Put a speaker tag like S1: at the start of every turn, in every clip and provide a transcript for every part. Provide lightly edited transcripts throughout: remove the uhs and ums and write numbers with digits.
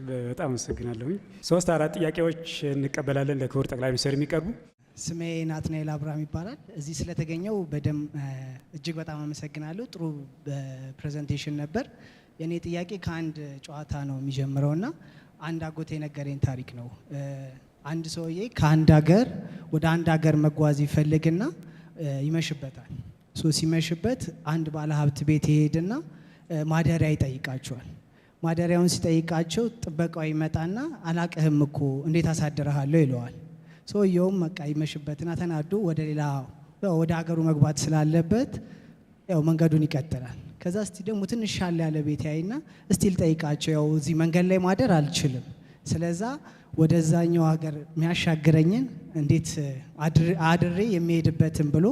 S1: በጣም አመሰግናለሁኝ። 3-4 ጥያቄዎች እንቀበላለን ለክቡር ጠቅላይ ሚኒስትር የሚቀርቡ።
S2: ስሜ ናትናኤል አብርሃም ይባላል። እዚህ ስለተገኘው በደም እጅግ በጣም አመሰግናለሁ። ጥሩ ፕሬዘንቴሽን ነበር። የኔ ጥያቄ ከአንድ ጨዋታ ነው የሚጀምረውና አንድ አጎቴ የነገረኝ ታሪክ ነው። አንድ ሰውዬ ከአንድ ሀገር ወደ አንድ ሀገር መጓዝ ይፈልግና ይመሽበታል። ሲመሽበት አንድ ባለሀብት ቤት ይሄድና ማደሪያ ይጠይቃቸዋል። ማደሪያውን ሲጠይቃቸው ጥበቃው ይመጣና አላቅህም እኮ እንዴት አሳድረሃለሁ ይለዋል። ሰውየውም በቃ ይመሽበትና ተናዶ ወደ ሀገሩ መግባት ስላለበት ያው መንገዱን ይቀጥላል። ከዛ እስቲ ደግሞ ትንሽ ሻል ያለ ቤት ያይና እስቲ ልጠይቃቸው፣ ያው እዚህ መንገድ ላይ ማደር አልችልም፣ ስለዛ ወደዛኛው ሀገር የሚያሻግረኝን እንዴት አድሬ የሚሄድበትን ብሎ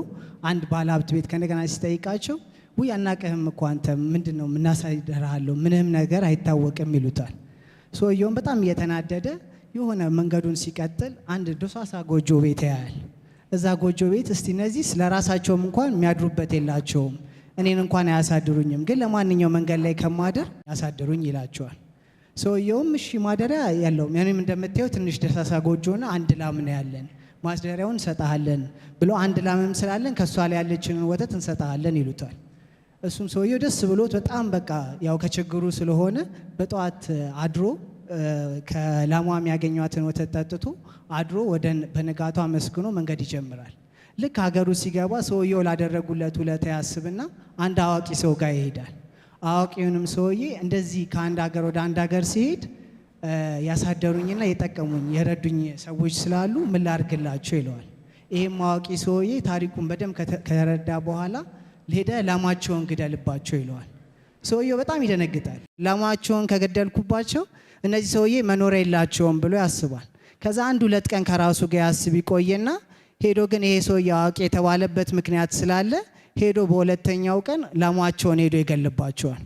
S2: አንድ ባለሀብት ቤት ከነገና ሲጠይቃቸው ውይ አናቅህም እኮ አንተ ምንድነው ምናሳይደርሃለሁ ምንም ነገር አይታወቅም ይሉታል። ሰውየውም በጣም እየተናደደ የሆነ መንገዱን ሲቀጥል አንድ ደሳሳ ጎጆ ቤት ያያል። እዛ ጎጆ ቤት እስቲ እነዚህ ስለራሳቸውም እንኳን የሚያድሩበት የላቸውም፣ እኔን እንኳን አያሳድሩኝም፣ ግን ለማንኛው መንገድ ላይ ከማደር ያሳድሩኝ ይላቸዋል። ሰውየውም እሺ ማደሪያ ያለውም ያኔም እንደምታየው ትንሽ ደሳሳ ጎጆና አንድ ላም ነው ያለን፣ ማደሪያውን እንሰጣለን ብሎ አንድ ላምም ስላለን ከሷ ላይ ያለችንን ወተት እንሰጣለን ይሉታል። እሱም ሰውየው ደስ ብሎት በጣም በቃ ያው ከችግሩ ስለሆነ በጠዋት አድሮ ከላሟ የሚያገኟትን ወተት ጠጥቶ አድሮ በንጋቱ አመስግኖ መንገድ ይጀምራል። ልክ ሀገሩ ሲገባ ሰውየው ላደረጉለት ውለታ ያስብና አንድ አዋቂ ሰው ጋር ይሄዳል። አዋቂውንም ሰውዬ እንደዚህ ከአንድ ሀገር ወደ አንድ ሀገር ሲሄድ ያሳደሩኝና የጠቀሙኝ የረዱኝ ሰዎች ስላሉ ምን ላድርግላቸው ይለዋል። ይሄም አዋቂ ሰውዬ ታሪኩን በደንብ ከረዳ በኋላ ሄደ ላማቸውን ግደልባቸው ይለዋል። ሰውየው በጣም ይደነግጣል። ላማቸውን ከገደልኩባቸው እነዚህ ሰውዬ መኖሪያ የላቸውም ብሎ ያስባል። ከዛ 1-2 ቀን ከራሱ ጋር ያስብ ይቆየና ሄዶ ግን ይሄ ሰውዬ አዋቂ የተባለበት ምክንያት ስላለ ሄዶ በሁለተኛው ቀን ላማቸውን ሄዶ ይገልባቸዋል።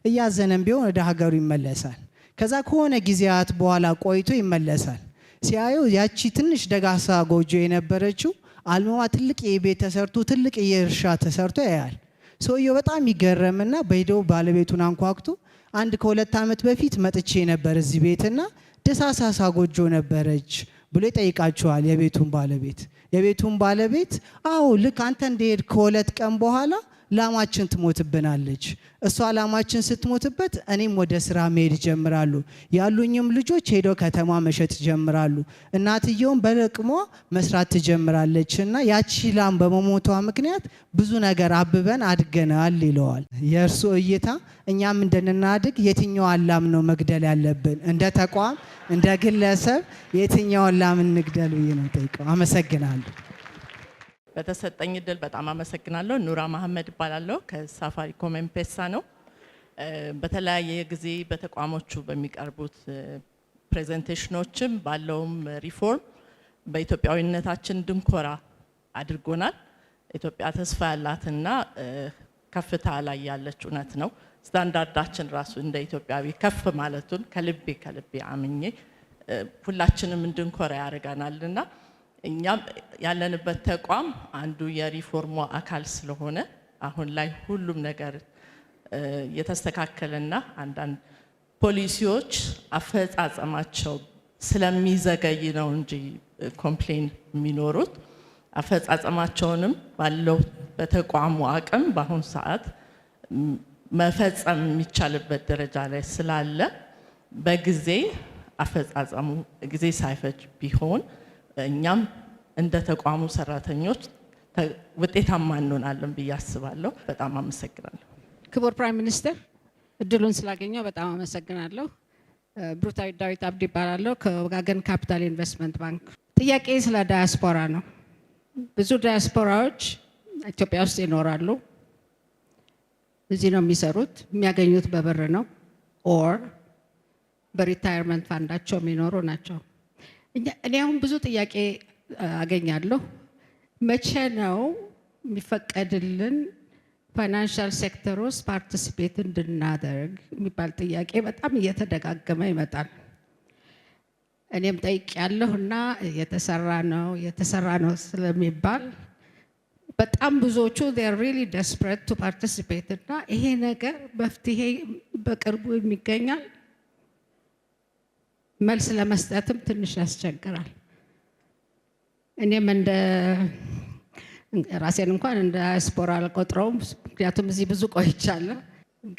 S2: እያዘነም ቢሆን ወደ ሀገሩ ይመለሳል። ከዛ ከሆነ ጊዜያት በኋላ ቆይቶ ይመለሳል። ሲያየው ያቺ ትንሽ ደጋሳ ጎጆ የነበረችው አልማዋ ትልቅ የቤት ተሰርቶ ትልቅ የእርሻ ተሰርቶ ያያል። ሰውየው በጣም ይገረምና በሄደው ባለቤቱን አንኳኩቶ አንድ ከ2 ዓመት በፊት መጥቼ ነበር እዚህ ቤትና ደሳሳሳ ጎጆ ነበረች ብሎ ይጠይቃቸዋል የቤቱን ባለቤት አዎ ልክ አንተ እንደሄድ ከ2 ቀን በኋላ ላማችን ትሞትብናለች። እሷ ላማችን ስትሞትበት እኔም ወደ ስራ መሄድ ጀምራሉ፣ ያሉኝም ልጆች ሄደው ከተማ መሸጥ ጀምራሉ፣ እናትየውም በለቅሟ መስራት ትጀምራለች እና ያቺ ላም በመሞቷ ምክንያት ብዙ ነገር አብበን አድገናል ይለዋል። የእርሱ እይታ እኛም እንደናድግ የትኛዋን ላም ነው መግደል ያለብን? እንደ ተቋም እንደ ግለሰብ የትኛዋን ላም እንግደል ብዬ ነው ጠይቀው። አመሰግናለሁ።
S3: በተሰጠኝ እድል በጣም አመሰግናለሁ። ኑራ መሐመድ እባላለሁ ከሳፋሪኮም ኤምፔሳ ነው። በተለያየ ጊዜ በተቋሞቹ በሚቀርቡት ፕሬዘንቴሽኖችም ባለውም ሪፎርም በኢትዮጵያዊነታችን እንድንኮራ አድርጎናል። ኢትዮጵያ ተስፋ ያላትና ከፍታ ላይ ያለች እውነት ነው። ስታንዳርዳችን ራሱ እንደ ኢትዮጵያዊ ከፍ ማለቱን ከልቤ አምኜ ሁላችንም እንድንኮራ ያደርገናልና እኛም ያለንበት ተቋም አንዱ የሪፎርሙ አካል ስለሆነ አሁን ላይ ሁሉም ነገር የተስተካከለና አንዳንድ ፖሊሲዎች አፈጻጸማቸው ስለሚዘገይ ነው እንጂ ኮምፕሌን የሚኖሩት አፈጻጸማቸውንም ባለው በተቋሙ አቅም በአሁን ሰዓት መፈጸም የሚቻልበት ደረጃ ላይ ስላለ በጊዜ አፈጻጸሙ ጊዜ ሳይፈጅ ቢሆን እኛም እንደ ተቋሙ ሰራተኞች ውጤታማ እንሆናለን ብዬ አስባለሁ። በጣም አመሰግናለሁ።
S4: ክቡር ፕራይም ሚኒስተር እድሉን ስላገኘው በጣም አመሰግናለሁ። ብሩክታዊት ዳዊት አብዲ እባላለሁ ከወጋገን ካፒታል ኢንቨስትመንት ባንክ። ጥያቄ ስለ ዳያስፖራ ነው። ብዙ ዳያስፖራዎች ኢትዮጵያ ውስጥ ይኖራሉ። እዚህ ነው የሚሰሩት፣ የሚያገኙት በብር ነው ኦር በሪታየርመንት ፋንዳቸው የሚኖሩ ናቸው። እኔ አሁን ብዙ ጥያቄ አገኛለሁ። መቼ ነው የሚፈቀድልን ፋይናንሻል ሴክተር ውስጥ ፓርቲሲፔት እንድናደርግ የሚባል ጥያቄ በጣም እየተደጋገመ ይመጣል። እኔም ጠይቄያለሁና የተሰራ ነው ስለሚባል በጣም ብዙዎቹ they are really desperate to participate እና ይሄ ነገር መፍትሄ በቅርቡ የሚገኛል መልስ ለመስጠትም ትንሽ ያስቸግራል። እኔም እንደ ራሴን እንኳን እንደ ዳያስፖራ አልቆጥረውም፣ ምክንያቱም እዚህ ብዙ ቆይቻለሁ።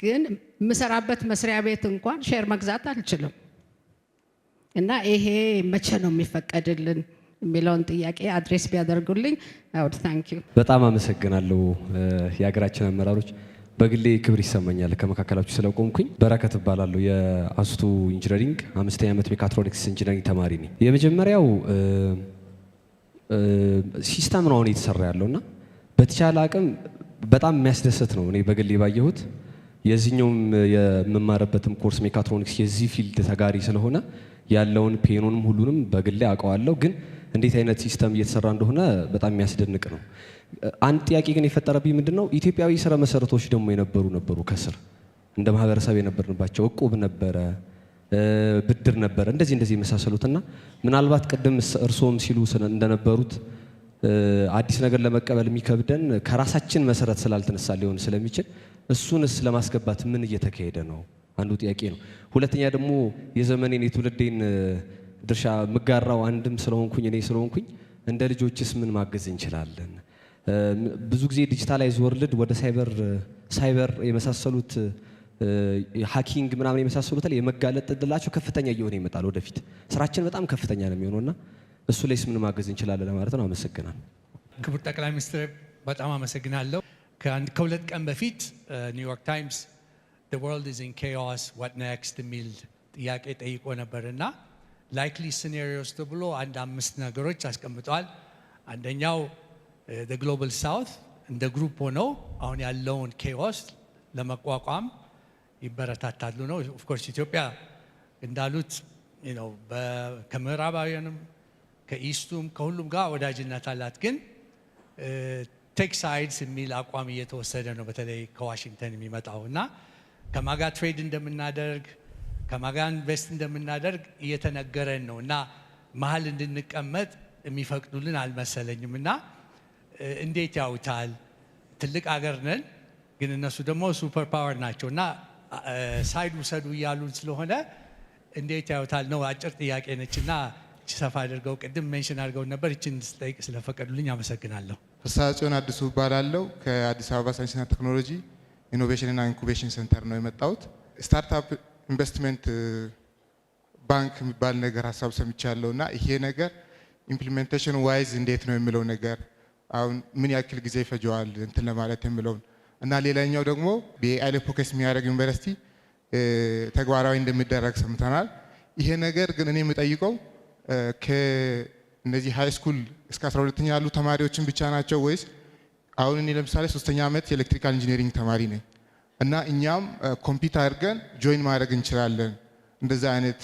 S4: ግን የምሰራበት መስሪያ ቤት እንኳን ሼር መግዛት አልችልም እና ይሄ መቼ ነው የሚፈቀድልን የሚለውን ጥያቄ አድሬስ ቢያደርጉልኝ አውድ ታንክ ዩ።
S5: በጣም አመሰግናለሁ የሀገራችን አመራሮች። በግሌ ክብር ይሰማኛል ከመካከላችሁ ስለቆምኩኝ። በረከት እባላለሁ። የአስቱ ኢንጂነሪንግ 5ኛ ዓመት ሜካትሮኒክስ ኢንጂነሪንግ ተማሪ ነኝ። የመጀመሪያው ሲስተም ነው አሁን እየተሰራ ያለውና በተቻለ አቅም በጣም የሚያስደስት ነው። እኔ በግሌ ባየሁት የዚህኛውም የምማርበትም ኮርስ ሜካትሮኒክስ የዚህ ፊልድ ተጋሪ ስለሆነ ያለውን ፔኑንም ሁሉንም በግሌ አውቀዋለሁ። ግን እንዴት አይነት ሲስተም እየተሰራ እንደሆነ በጣም የሚያስደንቅ ነው። አንድ ጥያቄ ግን የፈጠረብኝ ምንድነው ኢትዮጵያዊ ስራ መሰረቶች ደግሞ ነበሩ ከስር እንደ ማህበረሰብ የነበርንባቸው እቁብ ነበረ፣ ብድር ነበረ፣ እንደዚህ የመሳሰሉትና ምናልባት ቅድም እርሶም ሲሉ እንደነበሩት አዲስ ነገር ለመቀበል የሚከብደን ከራሳችን መሰረት ስላልተነሳ ሊሆን ስለሚችል እሱንስ ለማስገባት ምን እየተካሄደ ነው? አንዱ ጥያቄ ነው። ሁለተኛ ደግሞ የዘመኔን የትውልዴን ድርሻ ምጋራው አንድም ስለሆንኩኝ እኔ ስለሆንኩኝ እንደ ልጆችስ ምን ማገዝ እንችላለን? ብዙ ጊዜ ዲጂታላይዝ ወርልድ ወደ ሳይበር የመሳሰሉት ሃኪንግ ምናምን የመሳሰሉት ላይ የመጋለጥ እድላቸው ከፍተኛ እየሆነ ይመጣል። ወደፊት ስራችን በጣም ከፍተኛ ነው የሚሆነውና እሱ ላይስ ምን ማገዝ እንችላለን ለማለት ነው። አመሰግናለሁ።
S6: ክቡር ጠቅላይ ሚኒስትር በጣም አመሰግናለሁ። ከሁለት ቀን በፊት ኒውዮርክ ታይምስ the world is in chaos what next የሚል ጥያቄ ጠይቆ ነበርና ላይክሊ ሲናሪዮስ ተብሎ አንድ 5 ነገሮች አስቀምጧል። አንደኛው the global south እንደ ግሩፕ ሆነው አሁን ያለውን ኬኦስ ለመቋቋም ይበረታታሉ ነው። ኦፍ ኮርስ ኢትዮጵያ እንዳሉት ከምዕራባውያንም ከኢስቱም ከሁሉም ጋር ወዳጅነት አላት። ግን ቴክ ሳይድስ የሚል አቋም እየተወሰደ ነው፣ በተለይ ከዋሽንግተን የሚመጣው እና ከማጋ ትሬድ እንደምናደርግ ከማጋ ኢንቨስት እንደምናደርግ እየተነገረን ነው እና መሀል እንድንቀመጥ የሚፈቅዱልን አልመሰለኝም። እና እንዴት ያውታል? ትልቅ አገር ነን፣ ግን እነሱ ደግሞ ሱፐር ፓወር ናቸው እና ሳይድ ውሰዱ እያሉን ስለሆነ እንዴት ያውታል ነው። አጭር ጥያቄ ነች እና ሰፋ አድርገው ቅድም ሜንሽን አድርገው ነበር። እችን ስጠይቅ ስለፈቀዱልኝ አመሰግናለሁ። ፍስሐጽዮን አዲሱ እባላለሁ። ከአዲስ አበባ ሳይንስና ቴክኖሎጂ ኢኖቬሽን እና ኢንኩቤሽን ሴንተር ነው የመጣሁት። ስታርታፕ ኢንቨስትመንት ባንክ የሚባል ነገር ሀሳብ ሰምቻለሁ እና ይሄ ነገር ኢምፕሊሜንቴሽን ዋይዝ እንዴት ነው የሚለው ነገር አሁን ምን ያክል ጊዜ ይፈጀዋል እንትን ለማለት የሚለውን እና ሌላኛው ደግሞ በኤአይ ላይ ፎከስ የሚያደርግ ዩኒቨርሲቲ ተግባራዊ እንደሚደረግ ሰምተናል። ይሄ ነገር ግን እኔ የምጠይቀው ከነዚህ ሃይ ስኩል እስከ 12ኛ ያሉ ተማሪዎችን ብቻ ናቸው ወይስ አሁን እኔ ለምሳሌ 3ኛ ዓመት የኤሌክትሪካል ኢንጂነሪንግ ተማሪ ነኝ እና እኛም ኮምፒውተር አድርገን ጆይን ማድረግ እንችላለን፣ እንደዛ አይነት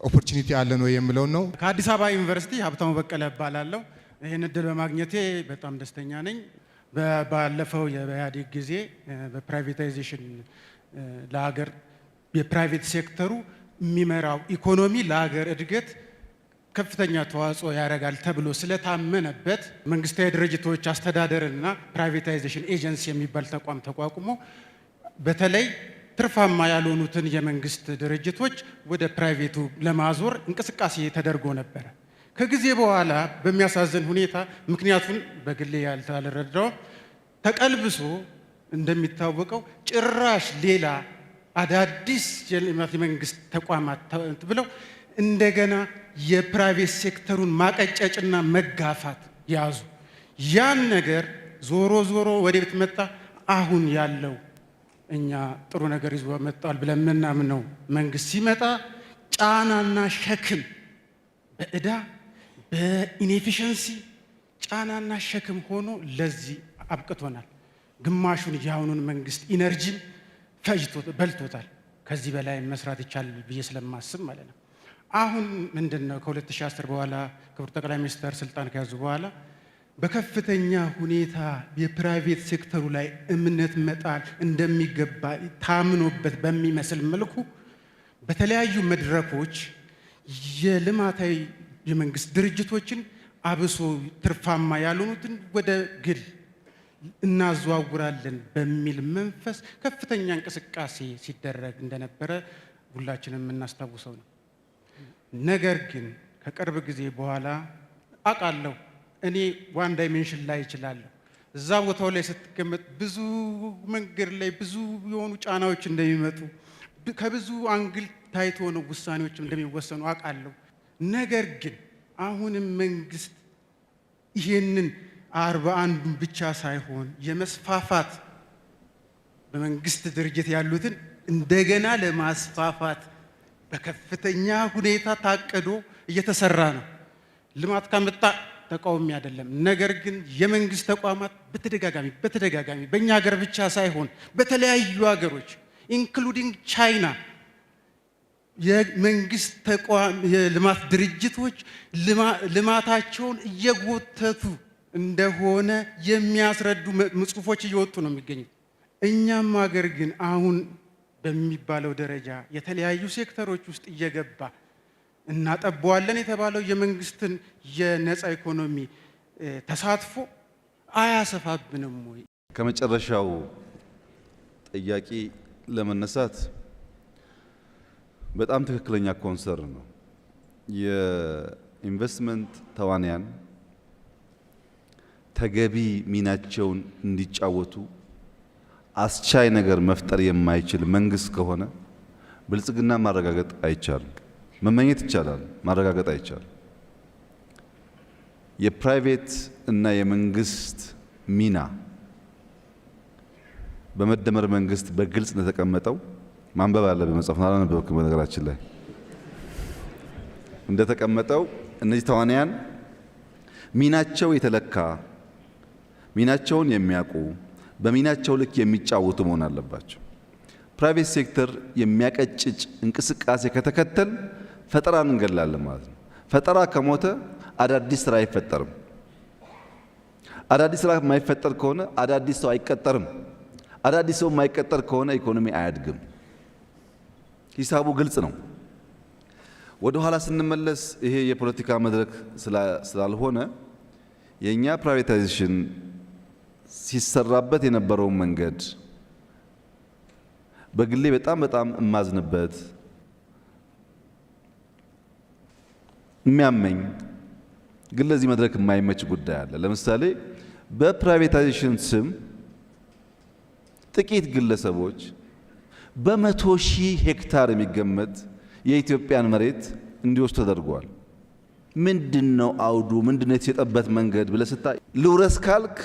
S6: ኦፖርቹኒቲ አለ ነው የሚለው ነው።
S7: ከአዲስ አበባ ዩኒቨርሲቲ ሀብታሙ በቀለ እባላለሁ። ይህን እድል በማግኘቴ በጣም ደስተኛ ነኝ። ባለፈው የኢህአዴግ ጊዜ በፕራይቬታይዜሽን ለሀገር የፕራይቬት ሴክተሩ የሚመራው ኢኮኖሚ ለሀገር እድገት ከፍተኛ ተዋጽኦ ያደርጋል ተብሎ ስለታመነበት መንግስታዊ ድርጅቶች አስተዳደርና ፕራይቬታይዜሽን ኤጀንሲ የሚባል ተቋም ተቋቁሞ በተለይ ትርፋማ ያልሆኑትን የመንግስት ድርጅቶች ወደ ፕራይቬቱ ለማዞር እንቅስቃሴ ተደርጎ ነበረ። ከጊዜ በኋላ በሚያሳዝን ሁኔታ ምክንያቱን በግሌ ያልተረዳው ተቀልብሶ እንደሚታወቀው ጭራሽ ሌላ አዳዲስ የመንግስት ተቋማት ብለው እንደገና የፕራይቬት ሴክተሩን ማቀጨጭና መጋፋት ያዙ። ያን ነገር ዞሮ ዞሮ ወዴት መጣ? አሁን ያለው እኛ ጥሩ ነገር ይዞ መጣል ብለን ምናምነው መንግስት ሲመጣ ጫናና ሸክም በእዳ በኢንኤፊሽንሲ ጫናና ሸክም ሆኖ ለዚህ አብቅቶናል። ግማሹን የአሁኑን መንግስት ኢነርጂም በልቶታል። ከዚህ በላይ መስራት ይቻላል ብዬ ስለማስብ ማለት ነው። አሁን ምንድነው ከ2010 በኋላ ክቡር ጠቅላይ ሚኒስትር ስልጣን ከያዙ በኋላ በከፍተኛ ሁኔታ የፕራይቬት ሴክተሩ ላይ እምነት መጣል እንደሚገባ ታምኖበት በሚመስል መልኩ በተለያዩ መድረኮች የልማታዊ የመንግስት ድርጅቶችን አብሶ ትርፋማ ያልሆኑትን ወደ ግል እናዘዋውራለን በሚል መንፈስ ከፍተኛ እንቅስቃሴ ሲደረግ እንደነበረ ሁላችንም የምናስታውሰው ነው። ነገር ግን ከቅርብ ጊዜ በኋላ አውቃለሁ እኔ ዋን ዳይሜንሽን ላይ እችላለሁ። እዛ ቦታው ላይ ስትቀመጥ ብዙ መንገድ ላይ ብዙ የሆኑ ጫናዎች እንደሚመጡ ከብዙ አንግል ታይቶ ነው ውሳኔዎች እንደሚወሰኑ አውቃለሁ። ነገር ግን አሁንም መንግስት ይሄንን 41ን ብቻ ሳይሆን የመስፋፋት በመንግስት ድርጅት ያሉትን እንደገና ለማስፋፋት በከፍተኛ ሁኔታ ታቅዶ እየተሰራ ነው። ልማት ካመጣ ተቃውሞ አይደለም። ነገር ግን የመንግስት ተቋማት በተደጋጋሚ በእኛ ሀገር ብቻ ሳይሆን በተለያዩ ሀገሮች ኢንክሉዲንግ ቻይና የመንግስት ተቋም የልማት ድርጅቶች ልማታቸውን እየጎተቱ እንደሆነ የሚያስረዱ ጽሁፎች እየወጡ ነው የሚገኙት። እኛም ሀገር ግን አሁን በሚባለው ደረጃ የተለያዩ ሴክተሮች ውስጥ እየገባ እናጠበዋለን የተባለው የመንግስትን የነፃ ኢኮኖሚ ተሳትፎ አያሰፋብንም ወይ?
S8: ከመጨረሻው ጥያቄ ለመነሳት በጣም ትክክለኛ ኮንሰርን ነው። የኢንቨስትመንት ተዋንያን ተገቢ ሚናቸውን እንዲጫወቱ አስቻይ ነገር መፍጠር የማይችል መንግስት ከሆነ ብልጽግና ማረጋገጥ አይቻልም። መመኘት ይቻላል፣ ማረጋገጥ አይቻልም። የፕራይቬት እና የመንግስት ሚና በመደመር መንግስት በግልጽ እንደተቀመጠው ማንበብ አለብን። መጽሐፍ አላነበብክም? በነገራችን ላይ እንደተቀመጠው እነዚህ ተዋንያን ሚናቸው የተለካ ሚናቸውን የሚያውቁ በሚናቸው ልክ የሚጫወቱ መሆን አለባቸው። ፕራይቬት ሴክተር የሚያቀጭጭ እንቅስቃሴ ከተከተል ፈጠራን እንገላለን ማለት ነው። ፈጠራ ከሞተ አዳዲስ ስራ አይፈጠርም። አዳዲስ ስራ የማይፈጠር ከሆነ አዳዲስ ሰው አይቀጠርም። አዳዲስ ሰው የማይቀጠር ከሆነ ኢኮኖሚ አያድግም። ሂሳቡ ግልጽ ነው። ወደ ኋላ ስንመለስ ይሄ የፖለቲካ መድረክ ስላልሆነ የኛ ፕራይቬታይዜሽን ሲሰራበት የነበረው መንገድ በግሌ በጣም እማዝንበት የሚያመኝ ግን ለዚህ መድረክ የማይመች ጉዳይ አለ። ለምሳሌ በፕራይቬታይዜሽን ስም ጥቂት ግለሰቦች በመቶ ሺህ ሄክታር የሚገመት የኢትዮጵያን መሬት እንዲወስዱ ተደርጓል። ምንድነው አውዱ? ምንድነው የተሸጠበት መንገድ ብለህ ስታይ ልውረስ ካልክ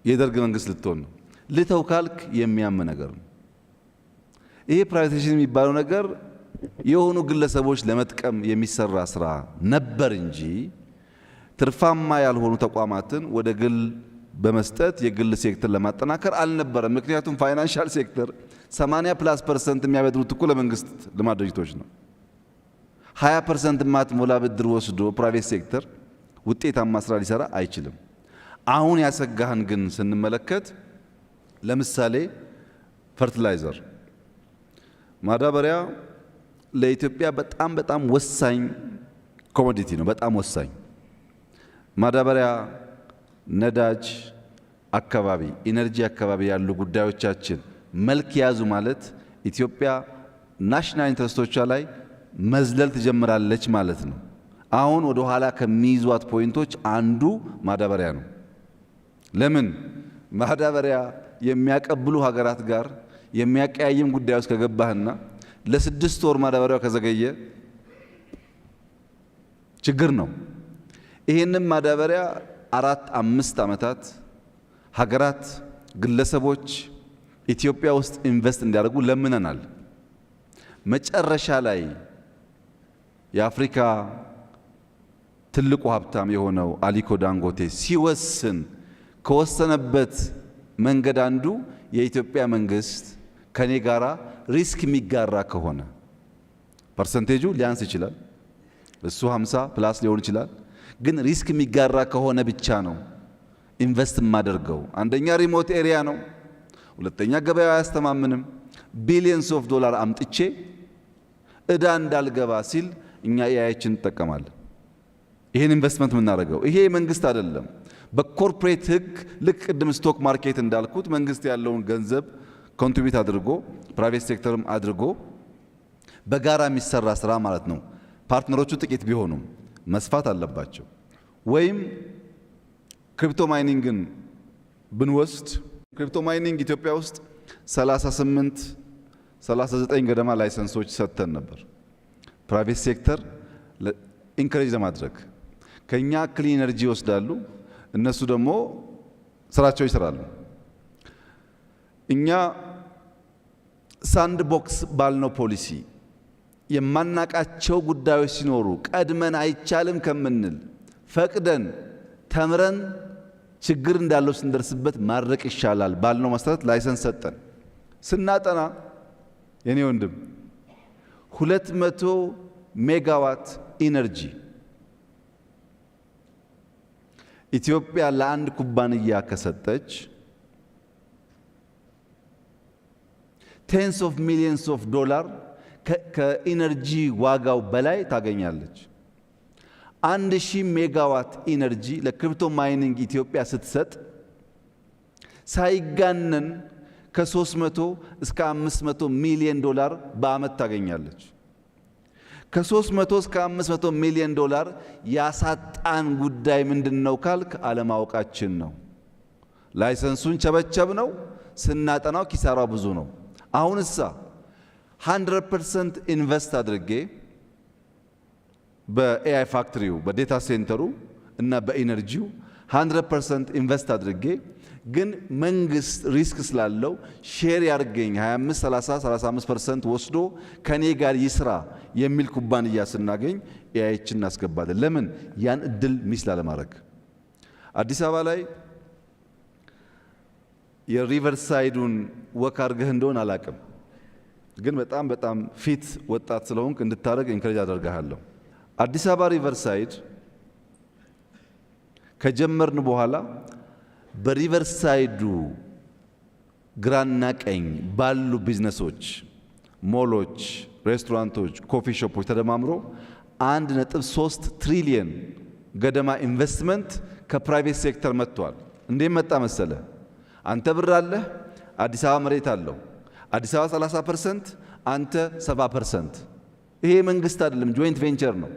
S8: የደርግ መንግስት ልትሆን ነው። ልተው ካልክ የሚያም ነገር ነው። ይሄ ፕራይቬታይዜሽን የሚባለው ነገር የሆኑ ግለሰቦች ለመጥቀም የሚሰራ ስራ ነበር እንጂ ትርፋማ ያልሆኑ ተቋማትን ወደ ግል በመስጠት የግል ሴክተር ለማጠናከር አልነበረም። ምክንያቱም ፋይናንሻል ሴክተር 80+% የሚያበድሩት እኮ ለመንግስት ልማት ድርጅቶች ነው። 20% ማትሞላ ብድር ወስዶ ፕራይቬት ሴክተር ውጤታማ ስራ ሊሰራ አይችልም። አሁን ያሰጋህን ግን ስንመለከት ለምሳሌ ፈርቲላይዘር ማዳበሪያ ለኢትዮጵያ በጣም ወሳኝ ኮሞዲቲ ነው። በጣም ወሳኝ ማዳበሪያ፣ ነዳጅ አካባቢ፣ ኢነርጂ አካባቢ ያሉ ጉዳዮቻችን መልክ ያዙ ማለት ኢትዮጵያ ናሽናል ኢንትረስቶቿ ላይ መዝለል ትጀምራለች ማለት ነው። አሁን ወደ ኋላ ከሚይዟት ፖይንቶች አንዱ ማዳበሪያ ነው። ለምን ማዳበሪያ የሚያቀብሉ ሀገራት ጋር የሚያቀያይም ጉዳይ ውስጥ ከገባህና ለ6 ወር ማዳበሪያው ከዘገየ ችግር ነው። ይሄንን ማዳበሪያ 4-5 ዓመታት ሀገራት፣ ግለሰቦች ኢትዮጵያ ውስጥ ኢንቨስት እንዲያደርጉ ለምነናል። መጨረሻ ላይ የአፍሪካ ትልቁ ሀብታም የሆነው አሊኮ ዳንጎቴ ሲወስን ከወሰነበት መንገድ አንዱ የኢትዮጵያ መንግስት ከኔ ጋራ ሪስክ የሚጋራ ከሆነ ፐርሰንቴጁ ሊያንስ ይችላል፣ እሱ 50+ ሊሆን ይችላል። ግን ሪስክ የሚጋራ ከሆነ ብቻ ነው ኢንቨስት የማደርገው። አንደኛ ሪሞት ኤሪያ ነው፣ ሁለተኛ ገበያው አያስተማምንም። ቢሊየንስ ኦፍ ዶላር አምጥቼ እዳ እንዳልገባ ሲል እኛ ኤአይችን እንጠቀማለን። ይሄን ኢንቨስትመንት የምናደርገው ይሄ መንግስት አይደለም። በኮርፖሬት ህግ ልክ ቅድም ስቶክ ማርኬት እንዳልኩት መንግስት ያለውን ገንዘብ ኮንትሪቢዩት አድርጎ ፕራይቬት ሴክተርም አድርጎ በጋራ የሚሰራ ስራ ማለት ነው። ፓርትነሮቹ ጥቂት ቢሆኑም መስፋት አለባቸው። ወይም ክሪፕቶ ማይኒንግን ብንወስድ ክሪፕቶ ማይኒንግ ኢትዮጵያ ውስጥ 39 ገደማ ላይሰንሶች ሰጥተን ነበር። ፕራይቬት ሴክተር ኢንከሬጅ ለማድረግ ከኛ ክሊን ኤነርጂ ይወስዳሉ፣ እነሱ ደግሞ ስራቸው ይሰራሉ። እኛ ሳንድ ቦክስ ባልነው ፖሊሲ የማናቃቸው ጉዳዮች ሲኖሩ ቀድመን አይቻልም ከምንል ፈቅደን ተምረን ችግር እንዳለው ስንደርስበት ማድረቅ ይሻላል ባልነው መሰረት ላይሰንስ ሰጠን። ስናጠና የኔ ወንድም 200 ሜጋዋት ኢነርጂ ኢትዮጵያ ለአንድ ኩባንያ ከሰጠች ቴንስ ኦፍ ሚሊየንስ ኦፍ ዶላር ከኢነርጂ ዋጋው በላይ ታገኛለች። 1000 ሜጋዋት ኢነርጂ ለክሪፕቶ ማይኒንግ ኢትዮጵያ ስትሰጥ ሳይጋነን ከ300 እስከ 500 ሚሊዮን ዶላር በአመት ታገኛለች። ከ300 እስከ 500 ሚሊዮን ዶላር ያሳጣን ጉዳይ ምንድነው ካልክ አለማወቃችን ነው። ላይሰንሱን ቸበቸብ ነው፣ ስናጠናው ኪሳራው ብዙ ነው። አሁንሳ 100% ኢንቨስት አድርጌ በኤአይ ፋክተሪው በዴታ ሴንተሩ እና በኢነርጂው 100% ኢንቨስት አድርጌ ግን መንግስት ሪስክ ስላለው ሼር ያርገኝ 25 30 35% ወስዶ ከኔ ጋር ይስራ የሚል ኩባንያ ስናገኝ ኤአይችን እናስገባለን። ለምን ያን እድል ሚስ ላለማድረግ። አዲስ አበባ ላይ የሪቨርሳይዱን ወክ አድርገህ እንደሆነ አላቅም፣ ግን በጣም ፊት ወጣት ስለሆንክ እንድታደርግ ኢንከሬጅ አደርጋለሁ። አዲስ አበባ ሪቨርሳይድ ከጀመርን በኋላ በሪቨርሳይዱ ግራና ቀኝ ባሉ ቢዝነሶች፣ ሞሎች፣ ሬስቶራንቶች፣ ኮፊ ሾፖች ተደማምሮ 1.3 ትሪሊየን ገደማ ኢንቨስትመንት ከፕራይቬት ሴክተር መጥቷል። እንዴት መጣ መሰለ? አንተ ብር አለህ፣ አዲስ አበባ መሬት አለው። አዲስ አበባ 30%፣ አንተ 70%። ይሄ መንግስት አይደለም፣ ጆይንት ቬንቸር ነው።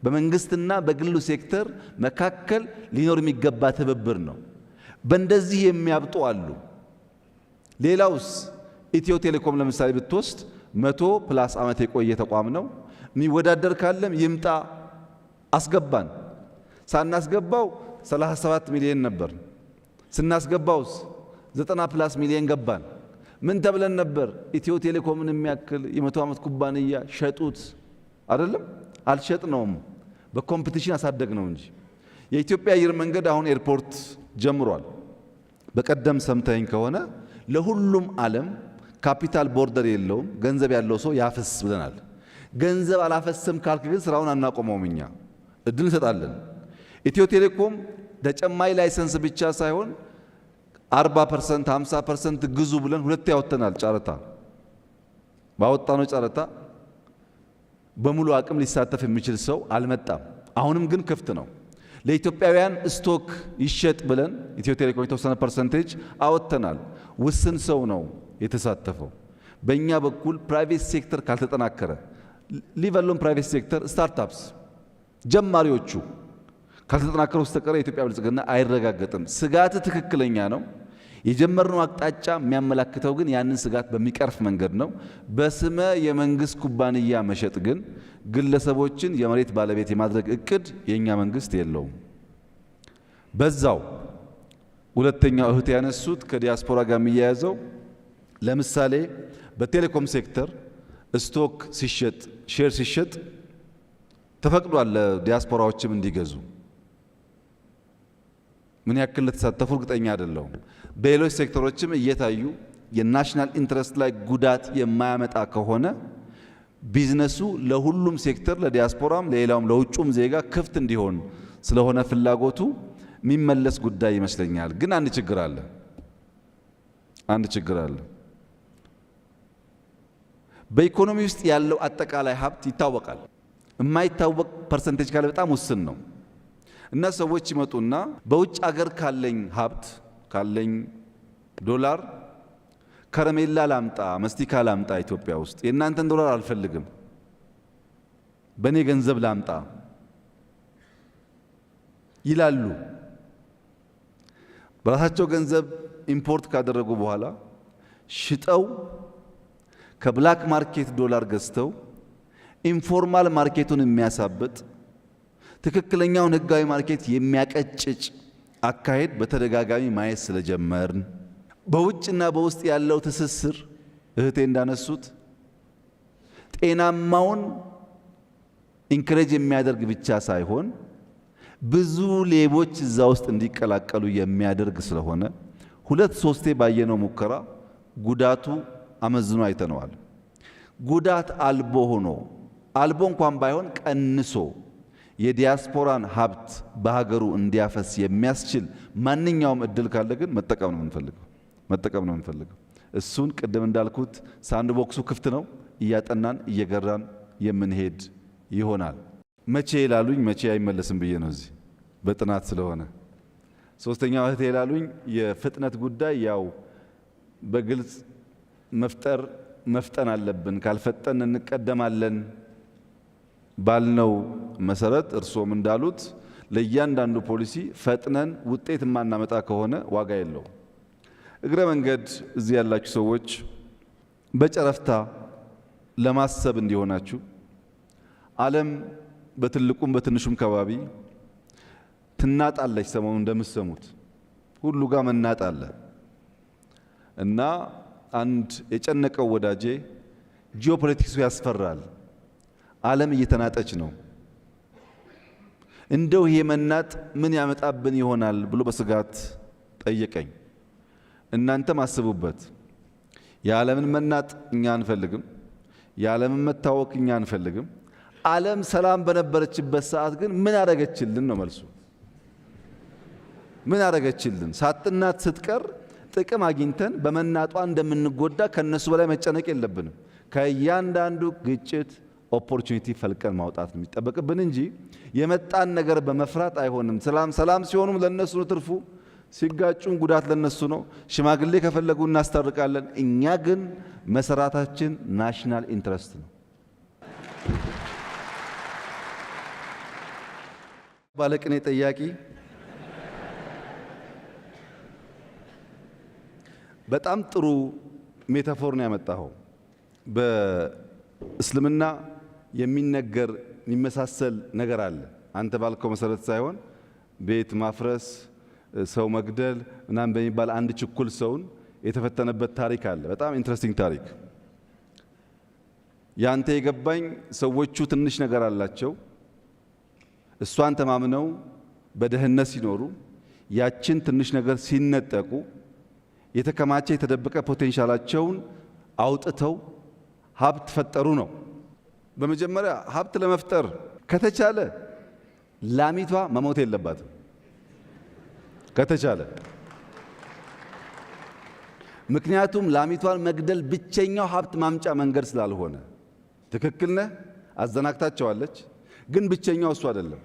S8: በመንግስትና በግሉ ሴክተር መካከል ሊኖር የሚገባ ትብብር ነው። በእንደዚህ የሚያብጡ አሉ። ሌላውስ ኢትዮ ቴሌኮም ለምሳሌ ብትወስድ 100+ ዓመት የቆየ ተቋም ነው። የሚወዳደር ካለም ይምጣ፣ አስገባን። ሳናስገባው 37 ሚሊዮን ነበር፣ ስናስገባውስ 90+ ሚሊዮን ገባን። ምን ተብለን ነበር? ኢትዮ ቴሌኮምን የሚያክል የ100 ዓመት ኩባንያ ሸጡት አይደለም? አልሸጥነውም፣ በኮምፒቲሽን አሳደግ ነው እንጂ። የኢትዮጵያ አየር መንገድ አሁን ኤርፖርት ጀምሯል። በቀደም ሰምተኝ ከሆነ ለሁሉም ዓለም ካፒታል ቦርደር የለውም፣ ገንዘብ ያለው ሰው ያፈስ ብለናል። ገንዘብ አላፈሰም ካልክ ግን ስራውን አናቆመውም። እኛ እድል እንሰጣለን። ኢትዮ ቴሌኮም ተጨማሪ ላይሰንስ ብቻ ሳይሆን 40% 50% ግዙ ብለን ሁለት ያወተናል። ጨረታ ባወጣነው ጨረታ በሙሉ አቅም ሊሳተፍ የሚችል ሰው አልመጣም። አሁንም ግን ክፍት ነው። ለኢትዮጵያውያን ስቶክ ይሸጥ ብለን ኢትዮ ቴሌኮም የተወሰነ ፐርሰንቴጅ አወጥተናል። ውስን ሰው ነው የተሳተፈው። በእኛ በኩል ፕራይቬት ሴክተር ካልተጠናከረ ሊቨሎን ፕራይቬት ሴክተር ስታርታፕስ ጀማሪዎቹ ካልተጠናከሩ በስተቀር የኢትዮጵያ ብልጽግና አይረጋገጥም። ስጋት ትክክለኛ ነው። የጀመርነው አቅጣጫ የሚያመላክተው ግን ያንን ስጋት በሚቀርፍ መንገድ ነው። በስመ የመንግስት ኩባንያ መሸጥ ግን ግለሰቦችን የመሬት ባለቤት የማድረግ እቅድ የኛ መንግስት የለውም። በዛው ሁለተኛው እህት ያነሱት ከዲያስፖራ ጋር የሚያያዘው ለምሳሌ በቴሌኮም ሴክተር ስቶክ ሲሸጥ፣ ሼር ሲሸጥ ተፈቅዷል ለዲያስፖራዎችም እንዲገዙ። ምን ያክል ለተሳተፉ እርግጠኛ አይደለሁም። በሌሎች ሴክተሮችም እየታዩ የናሽናል ኢንትረስት ላይ ጉዳት የማያመጣ ከሆነ ቢዝነሱ ለሁሉም ሴክተር ለዲያስፖራም ለሌላውም ለውጩም ዜጋ ክፍት እንዲሆን ስለሆነ ፍላጎቱ የሚመለስ ጉዳይ ይመስለኛል። ግን አንድ ችግር አለ። በኢኮኖሚ ውስጥ ያለው አጠቃላይ ሀብት ይታወቃል። የማይታወቅ ፐርሰንቴጅ ካለ በጣም ውስን ነው እና ሰዎች ይመጡና በውጭ አገር ካለኝ ሀብት ካለኝ $፣ ከረሜላ ላምጣ፣ መስቲካ ላምጣ ኢትዮጵያ ውስጥ የእናንተን $፣ አልፈልግም፣ በእኔ ገንዘብ ላምጣ ይላሉ። በራሳቸው ገንዘብ ኢምፖርት ካደረጉ በኋላ ሽጠው ከብላክ ማርኬት ዶላር ገዝተው ኢንፎርማል ማርኬቱን የሚያሳብጥ ትክክለኛውን ህጋዊ ማርኬት የሚያቀጭጭ አካሄድ በተደጋጋሚ ማየት ስለጀመርን በውጭና በውስጥ ያለው ትስስር እህቴ እንዳነሱት ጤናማውን ኢንክሬጅ የሚያደርግ ብቻ ሳይሆን ብዙ ሌቦች እዛ ውስጥ እንዲቀላቀሉ የሚያደርግ ስለሆነ ሁለት ሶስቴ ባየነው ሙከራ ጉዳቱ አመዝኖ አይተነዋል። ጉዳት አልቦ ሆኖ አልቦ እንኳን ባይሆን ቀንሶ የዲያስፖራን ሀብት በሀገሩ እንዲያፈስ የሚያስችል ማንኛውም እድል ካለ ግን መጠቀም ነው የምንፈልገው። እሱን ቅድም እንዳልኩት ሳንድ ቦክሱ ክፍት ነው። እያጠናን እየገራን የምንሄድ ይሆናል። መቼ ይላሉኝ፣ መቼ አይመለስም ብዬ ነው እዚህ በጥናት ስለሆነ። ሶስተኛው እህቴ ይላሉኝ የፍጥነት ጉዳይ ያው በግልጽ መፍጠን አለብን፣ ካልፈጠን እንቀደማለን ባልነው መሰረት እርሶም እንዳሉት ለእያንዳንዱ ፖሊሲ ፈጥነን ውጤት የማናመጣ ከሆነ ዋጋ የለው። እግረ መንገድ እዚህ ያላችሁ ሰዎች በጨረፍታ ለማሰብ እንዲሆናችሁ ዓለም በትልቁም በትንሹም ከባቢ ትናጣለች። ሰሞኑን እንደምትሰሙት ሁሉ ጋር መናጥ አለ እና አንድ የጨነቀው ወዳጄ ጂኦፖለቲክሱ ያስፈራል፣ ዓለም እየተናጠች ነው፣ እንደው ይሄ መናጥ ምን ያመጣብን ይሆናል ብሎ በስጋት ጠየቀኝ። እናንተም አስቡበት። የዓለምን መናጥ እኛ አንፈልግም፣ የዓለምን መታወክ እኛ አንፈልግም። ዓለም ሰላም በነበረችበት ሰዓት ግን ምን አደረገችልን ነው መልሱ። ምን አደረገችልን? ሳትናት ስትቀር ጥቅም አግኝተን በመናጧ እንደምንጎዳ ከነሱ በላይ መጨነቅ የለብንም። ከእያንዳንዱ ግጭት ኦፖርቹኒቲ ፈልቀን ማውጣት ነው የሚጠበቅብን እንጂ የመጣን ነገር በመፍራት አይሆንም። ሰላም ሲሆኑም ለነሱ ነው ትርፉ፣ ሲጋጩን ጉዳት ለነሱ ነው። ሽማግሌ ከፈለጉ እናስታርቃለን። እኛ ግን መሰራታችን ናሽናል ኢንትረስት ነው። ባለቅኔ ጠያቂ በጣም ጥሩ ሜታፎር ነው ያመጣኸው። በእስልምና የሚነገር የሚመሳሰል ነገር አለ። አንተ ባልከው መሰረት ሳይሆን ቤት ማፍረስ፣ ሰው መግደል ምናምን በሚባል አንድ ችኩል ሰውን የተፈተነበት ታሪክ አለ። በጣም ኢንትረስቲንግ ታሪክ። ያንተ የገባኝ ሰዎቹ ትንሽ ነገር አላቸው። እሷን ተማምነው በደህንነት ሲኖሩ ያችን ትንሽ ነገር ሲነጠቁ የተከማቸ የተደበቀ ፖቴንሻላቸውን አውጥተው ሀብት ፈጠሩ ነው። በመጀመሪያ ሀብት ለመፍጠር ከተቻለ ላሚቷ መሞት የለባትም። ከተቻለ ምክንያቱም ላሚቷን መግደል ብቸኛው ሀብት ማምጫ መንገድ ስላልሆነ። ትክክል ነህ፣ አዘናግታቸዋለች። ግን ብቸኛው እሱ አይደለም።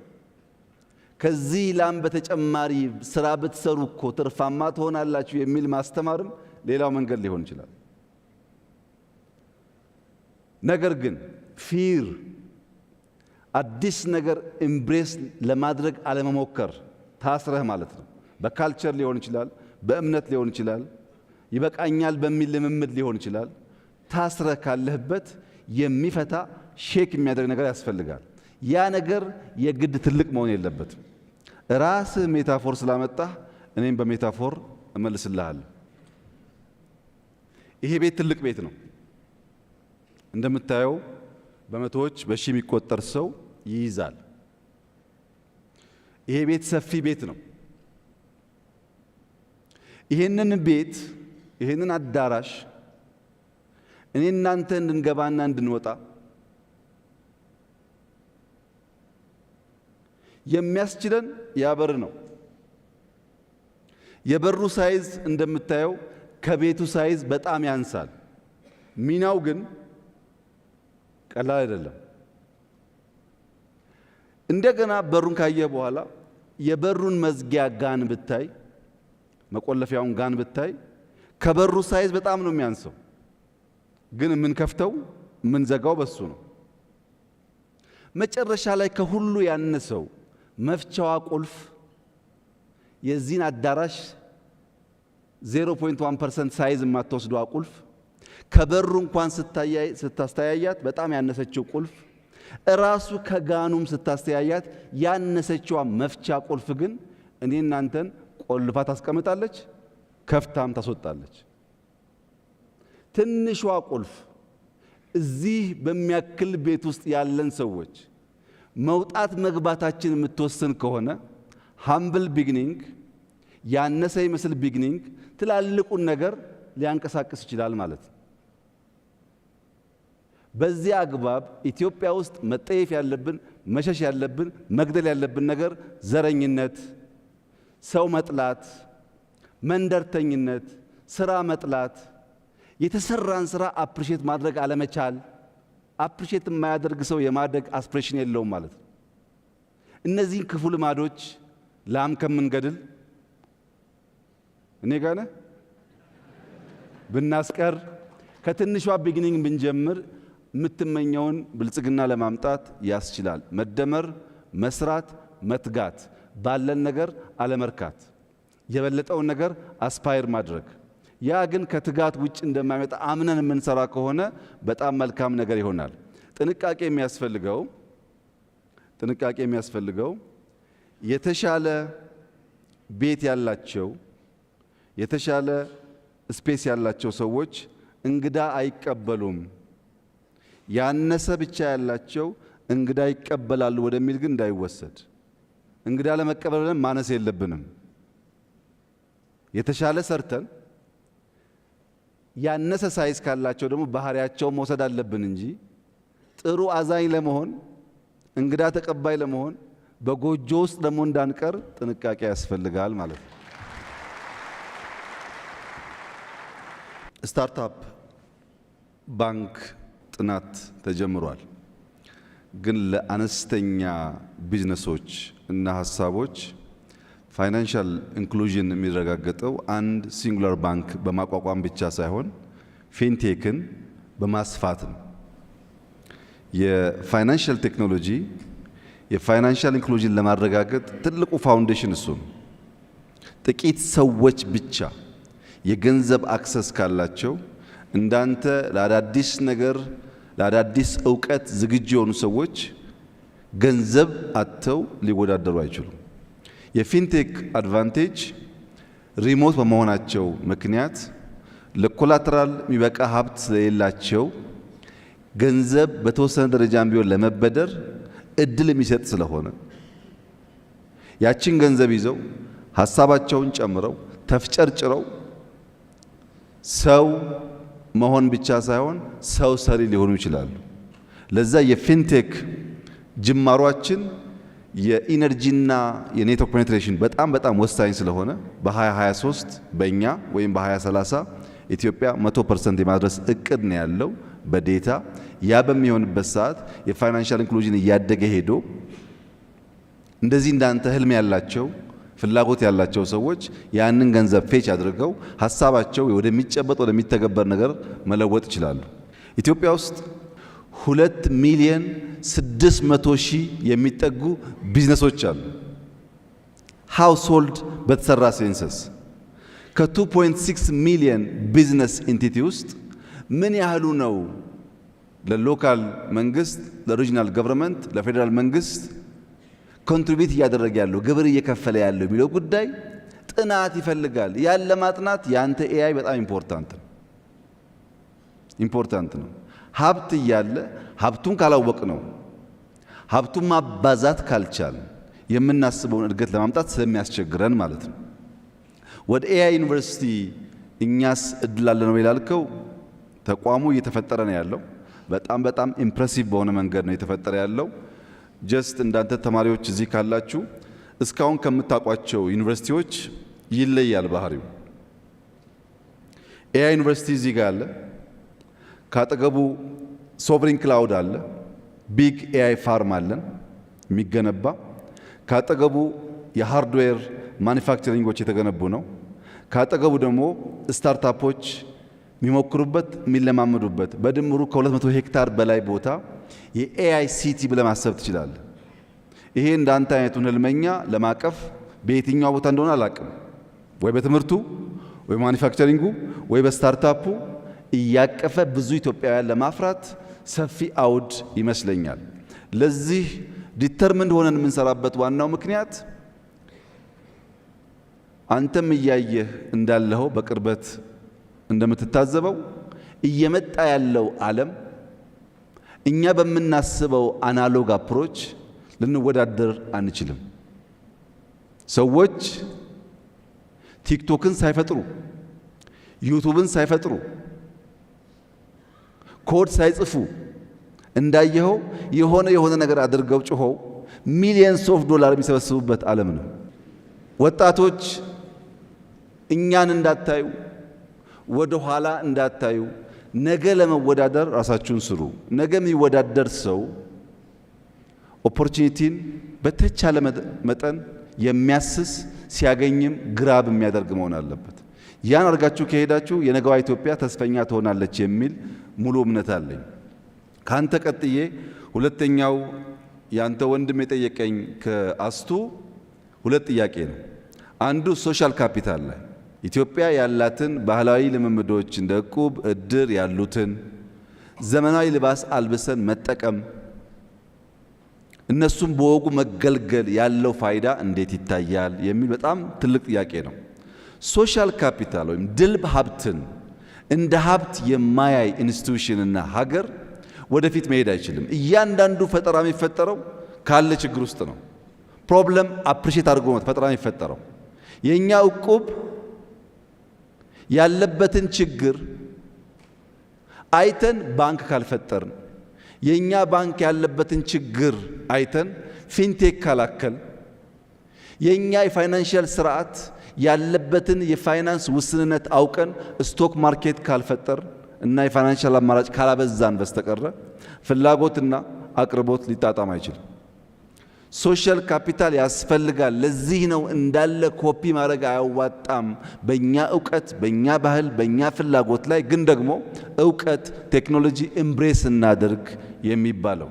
S8: ከዚህ ላም በተጨማሪ ስራ ብትሰሩ እኮ ትርፋማ ትሆናላችሁ የሚል ማስተማርም ሌላው መንገድ ሊሆን ይችላል። ነገር ግን ፊር አዲስ ነገር ኢምብሬስ ለማድረግ አለመሞከር ታስረህ ማለት ነው። በካልቸር ሊሆን ይችላል፣ በእምነት ሊሆን ይችላል፣ ይበቃኛል በሚል ልምምድ ሊሆን ይችላል። ታስረህ ካለህበት የሚፈታ ሼክ የሚያደርግ ነገር ያስፈልጋል። ያ ነገር የግድ ትልቅ መሆን የለበትም። ራስህ ሜታፎር ስላመጣህ እኔም በሜታፎር እመልስልሃለሁ። ይሄ ቤት ትልቅ ቤት ነው። እንደምታየው በመቶዎች በሺህ የሚቆጠር ሰው ይይዛል። ይሄ ቤት ሰፊ ቤት ነው። ይሄንን ቤት ይሄንን አዳራሽ እኔ እናንተ እንድንገባና እንድንወጣ የሚያስችለን ያበር ነው። የበሩ ሳይዝ እንደምታየው ከቤቱ ሳይዝ በጣም ያንሳል። ሚናው ግን ቀላል አይደለም። እንደገና በሩን ካየ በኋላ የበሩን መዝጊያ ጋን ብታይ፣ መቆለፊያውን ጋን ብታይ ከበሩ ሳይዝ በጣም ነው የሚያንሰው። ግን የምንከፍተው የምንዘጋው በሱ ነው። መጨረሻ ላይ ከሁሉ ያነሰው መፍቻዋ ቁልፍ የዚህን አዳራሽ 0.1% ሳይዝ የማትወስደዋ ቁልፍ ከበሩ እንኳን ስታስተያያት በጣም ያነሰችው ቁልፍ እራሱ ከጋኑም ስታስተያያት ያነሰችዋ መፍቻ ቁልፍ ግን እኔ እናንተን ቆልፋ ታስቀምጣለች፣ ከፍታም ታስወጣለች። ትንሿ ቁልፍ እዚህ በሚያክል ቤት ውስጥ ያለን ሰዎች መውጣት መግባታችን የምትወስን ከሆነ ሃምብል ቢግኒንግ ያነሰ ይመስል ቢግኒንግ ትላልቁን ነገር ሊያንቀሳቅስ ይችላል ማለት ነው። በዚህ አግባብ ኢትዮጵያ ውስጥ መጠየፍ ያለብን መሸሽ ያለብን መግደል ያለብን ነገር ዘረኝነት፣ ሰው መጥላት፣ መንደርተኝነት፣ ስራ መጥላት፣ የተሰራን ስራ አፕሪሼት ማድረግ አለመቻል። አፕሪሼት የማያደርግ ሰው የማደግ አስፕሬሽን የለውም ማለት ነው። እነዚህን ክፉ ልማዶች ላም ከምንገድል እኔ ጋር ነህ ብናስቀር ከትንሿ ቢጊኒንግ ብንጀምር የምትመኘውን ብልጽግና ለማምጣት ያስችላል። መደመር፣ መስራት፣ መትጋት፣ ባለን ነገር አለመርካት፣ የበለጠውን ነገር አስፓየር ማድረግ። ያ ግን ከትጋት ውጭ እንደማይመጣ አምነን የምንሰራ ከሆነ በጣም መልካም ነገር ይሆናል። ጥንቃቄ የሚያስፈልገው የተሻለ ቤት ያላቸው የተሻለ ስፔስ ያላቸው ሰዎች እንግዳ አይቀበሉም። ያነሰ ብቻ ያላቸው እንግዳ ይቀበላሉ ወደሚል ግን እንዳይወሰድ። እንግዳ ለመቀበል ብለን ማነስ የለብንም። የተሻለ ሰርተን ያነሰ ሳይዝ ካላቸው ደግሞ ባህሪያቸው መውሰድ አለብን እንጂ ጥሩ አዛኝ ለመሆን እንግዳ ተቀባይ ለመሆን በጎጆ ውስጥ ደግሞ እንዳንቀር ጥንቃቄ ያስፈልጋል ማለት ነው። ስታርታፕ ባንክ ጥናት ተጀምሯል። ግን ለአነስተኛ ቢዝነሶች እና ሀሳቦች ፋይናንሻል ኢንክሉዥን የሚረጋገጠው አንድ ሲንጉላር ባንክ በማቋቋም ብቻ ሳይሆን ፊንቴክን በማስፋት ነው። የፋይናንሻል ቴክኖሎጂ የፋይናንሻል ኢንክሉዥን ለማረጋገጥ ትልቁ ፋውንዴሽን እሱ ነው። ጥቂት ሰዎች ብቻ የገንዘብ አክሰስ ካላቸው እንዳንተ ለአዳዲስ ነገር ለአዳዲስ ዕውቀት ዝግጁ የሆኑ ሰዎች ገንዘብ አጥተው ሊወዳደሩ አይችሉም። የፊንቴክ አድቫንቴጅ ሪሞት በመሆናቸው ምክንያት ለኮላተራል የሚበቃ ሀብት ስለሌላቸው ገንዘብ በተወሰነ ደረጃም ቢሆን ለመበደር እድል የሚሰጥ ስለሆነ ያችን ገንዘብ ይዘው ሀሳባቸውን ጨምረው ተፍጨርጭረው ሰው መሆን ብቻ ሳይሆን ሰው ሰሪ ሊሆኑ ይችላሉ። ለዛ የፊንቴክ ጅማሯችን የኢነርጂና የኔትወርክ ፔኔትሬሽን በጣም ወሳኝ ስለሆነ በ2023 በእኛ ወይም በ2030 ኢትዮጵያ 100% የማድረስ እቅድ ነው ያለው በዴታ። ያ በሚሆንበት ሰዓት የፋይናንሻል ኢንክሉዥን እያደገ ሄዶ እንደዚህ እንዳንተ ህልም ያላቸው ፍላጎት ያላቸው ሰዎች ያንን ገንዘብ ፌች አድርገው ሀሳባቸው ወደሚጨበጥ ወደሚተገበር ነገር መለወጥ ይችላሉ። ኢትዮጵያ ውስጥ 2,600,000 የሚጠጉ ቢዝነሶች አሉ። ሃውስሆልድ በተሰራ ሴንሰስ ከ2.6 ሚሊዮን ቢዝነስ ኢንቲቲ ውስጥ ምን ያህሉ ነው ለሎካል መንግስት፣ ለሪጂናል ገቨርንመንት፣ ለፌዴራል መንግስት ኮንትሪቢዩት እያደረገ ያለው ግብር እየከፈለ ያለው የሚለው ጉዳይ ጥናት ይፈልጋል። ያን ለማጥናት ያንተ ኤአይ በጣም ኢምፖርታንት ነው። ሀብት እያለ ሀብቱን ካላወቅ ነው ሀብቱን ማባዛት ካልቻል የምናስበውን እድገት ለማምጣት ስለሚያስቸግረን ማለት ነው። ወደ ኤአይ ዩኒቨርሲቲ እኛስ እድል አለ ነው ይላልከው ተቋሙ እየተፈጠረ ነው ያለው። በጣም ኢምፕሬሲቭ በሆነ መንገድ ነው እየተፈጠረ ያለው። ጀስት እንዳንተ ተማሪዎች እዚህ ካላችሁ እስካሁን ከምታውቋቸው ዩኒቨርሲቲዎች ይለያል ባህሪው። ኤአይ ዩኒቨርሲቲ እዚህ ጋር አለ። ካጠገቡ ሶቨሪን ክላውድ አለ። ቢግ ኤአይ ፋርም አለን የሚገነባ። ካጠገቡ የሃርድዌር ማኒፋክቸሪንጎች የተገነቡ ነው። ካጠገቡ ደግሞ ስታርታፖች የሚሞክሩበት የሚለማመዱበት በድምሩ ከ200 ሄክታር በላይ ቦታ የኤአይ ሲቲ ብለህ ማሰብ ትችላለህ። ይሄ እንዳንተ አይነቱን ህልመኛ ለማቀፍ በየትኛው ቦታ እንደሆነ አላቅም፣ ወይ በትምህርቱ ወይ ማኒፋክቸሪንጉ ወይ በስታርታፑ እያቀፈ ብዙ ኢትዮጵያውያን ለማፍራት ሰፊ አውድ ይመስለኛል። ለዚህ ዲተርሚንድ ሆነን የምንሰራበት ዋናው ምክንያት አንተም እያየህ እንዳለኸው በቅርበት እንደምትታዘበው እየመጣ ያለው ዓለም እኛ በምናስበው አናሎግ አፕሮች ልንወዳደር አንችልም። ሰዎች ቲክቶክን ሳይፈጥሩ ዩቱብን ሳይፈጥሩ ኮድ ሳይጽፉ እንዳየኸው የሆነ ነገር አድርገው ጮኸው ሚሊየንስ ኦፍ ዶላር የሚሰበስቡበት ዓለም ነው። ወጣቶች እኛን እንዳታዩ፣ ወደ ኋላ እንዳታዩ፣ ነገ ለመወዳደር ራሳችሁን ስሩ። ነገ የሚወዳደር ሰው ኦፖርቹኒቲን በተቻለ መጠን የሚያስስ ሲያገኝም ግራብ የሚያደርግ መሆን አለበት። ያን አድርጋችሁ ከሄዳችሁ የነገዋ ኢትዮጵያ ተስፈኛ ትሆናለች የሚል ሙሉ እምነት አለኝ። ካንተ ቀጥዬ ሁለተኛው ያንተ ወንድም የጠየቀኝ ከአስቱ ሁለት ጥያቄ ነው። አንዱ ሶሻል ካፒታል ላይ ኢትዮጵያ ያላትን ባህላዊ ልምምዶች እንደ ዕቁብ፣ እድር ያሉትን ዘመናዊ ልባስ አልብሰን መጠቀም እነሱም በወጉ መገልገል ያለው ፋይዳ እንዴት ይታያል የሚል በጣም ትልቅ ጥያቄ ነው። ሶሻል ካፒታል ወይም ድልብ ሀብትን እንደ ሀብት የማያይ ኢንስቲትዩሽንና ሀገር ወደፊት መሄድ አይችልም። እያንዳንዱ ፈጠራ የሚፈጠረው ካለ ችግር ውስጥ ነው። ፕሮብለም አፕሪሼት አድርጎ ነው ፈጠራ የሚፈጠረው። የኛ ዕቁብ ያለበትን ችግር አይተን ባንክ ካልፈጠርን፣ የኛ ባንክ ያለበትን ችግር አይተን ፊንቴክ ካላከል፣ የኛ የፋይናንሻል ስርዓት ያለበትን የፋይናንስ ውስንነት አውቀን ስቶክ ማርኬት ካልፈጠር እና የፋይናንሻል አማራጭ ካላበዛን በስተቀረ ፍላጎትና አቅርቦት ሊጣጣም አይችልም። ሶሻል ካፒታል ያስፈልጋል። ለዚህ ነው እንዳለ ኮፒ ማድረግ አያዋጣም። በእኛ እውቀት፣ በእኛ ባህል፣ በእኛ ፍላጎት ላይ ግን ደግሞ እውቀት፣ ቴክኖሎጂ ኤምብሬስ እናደርግ የሚባለው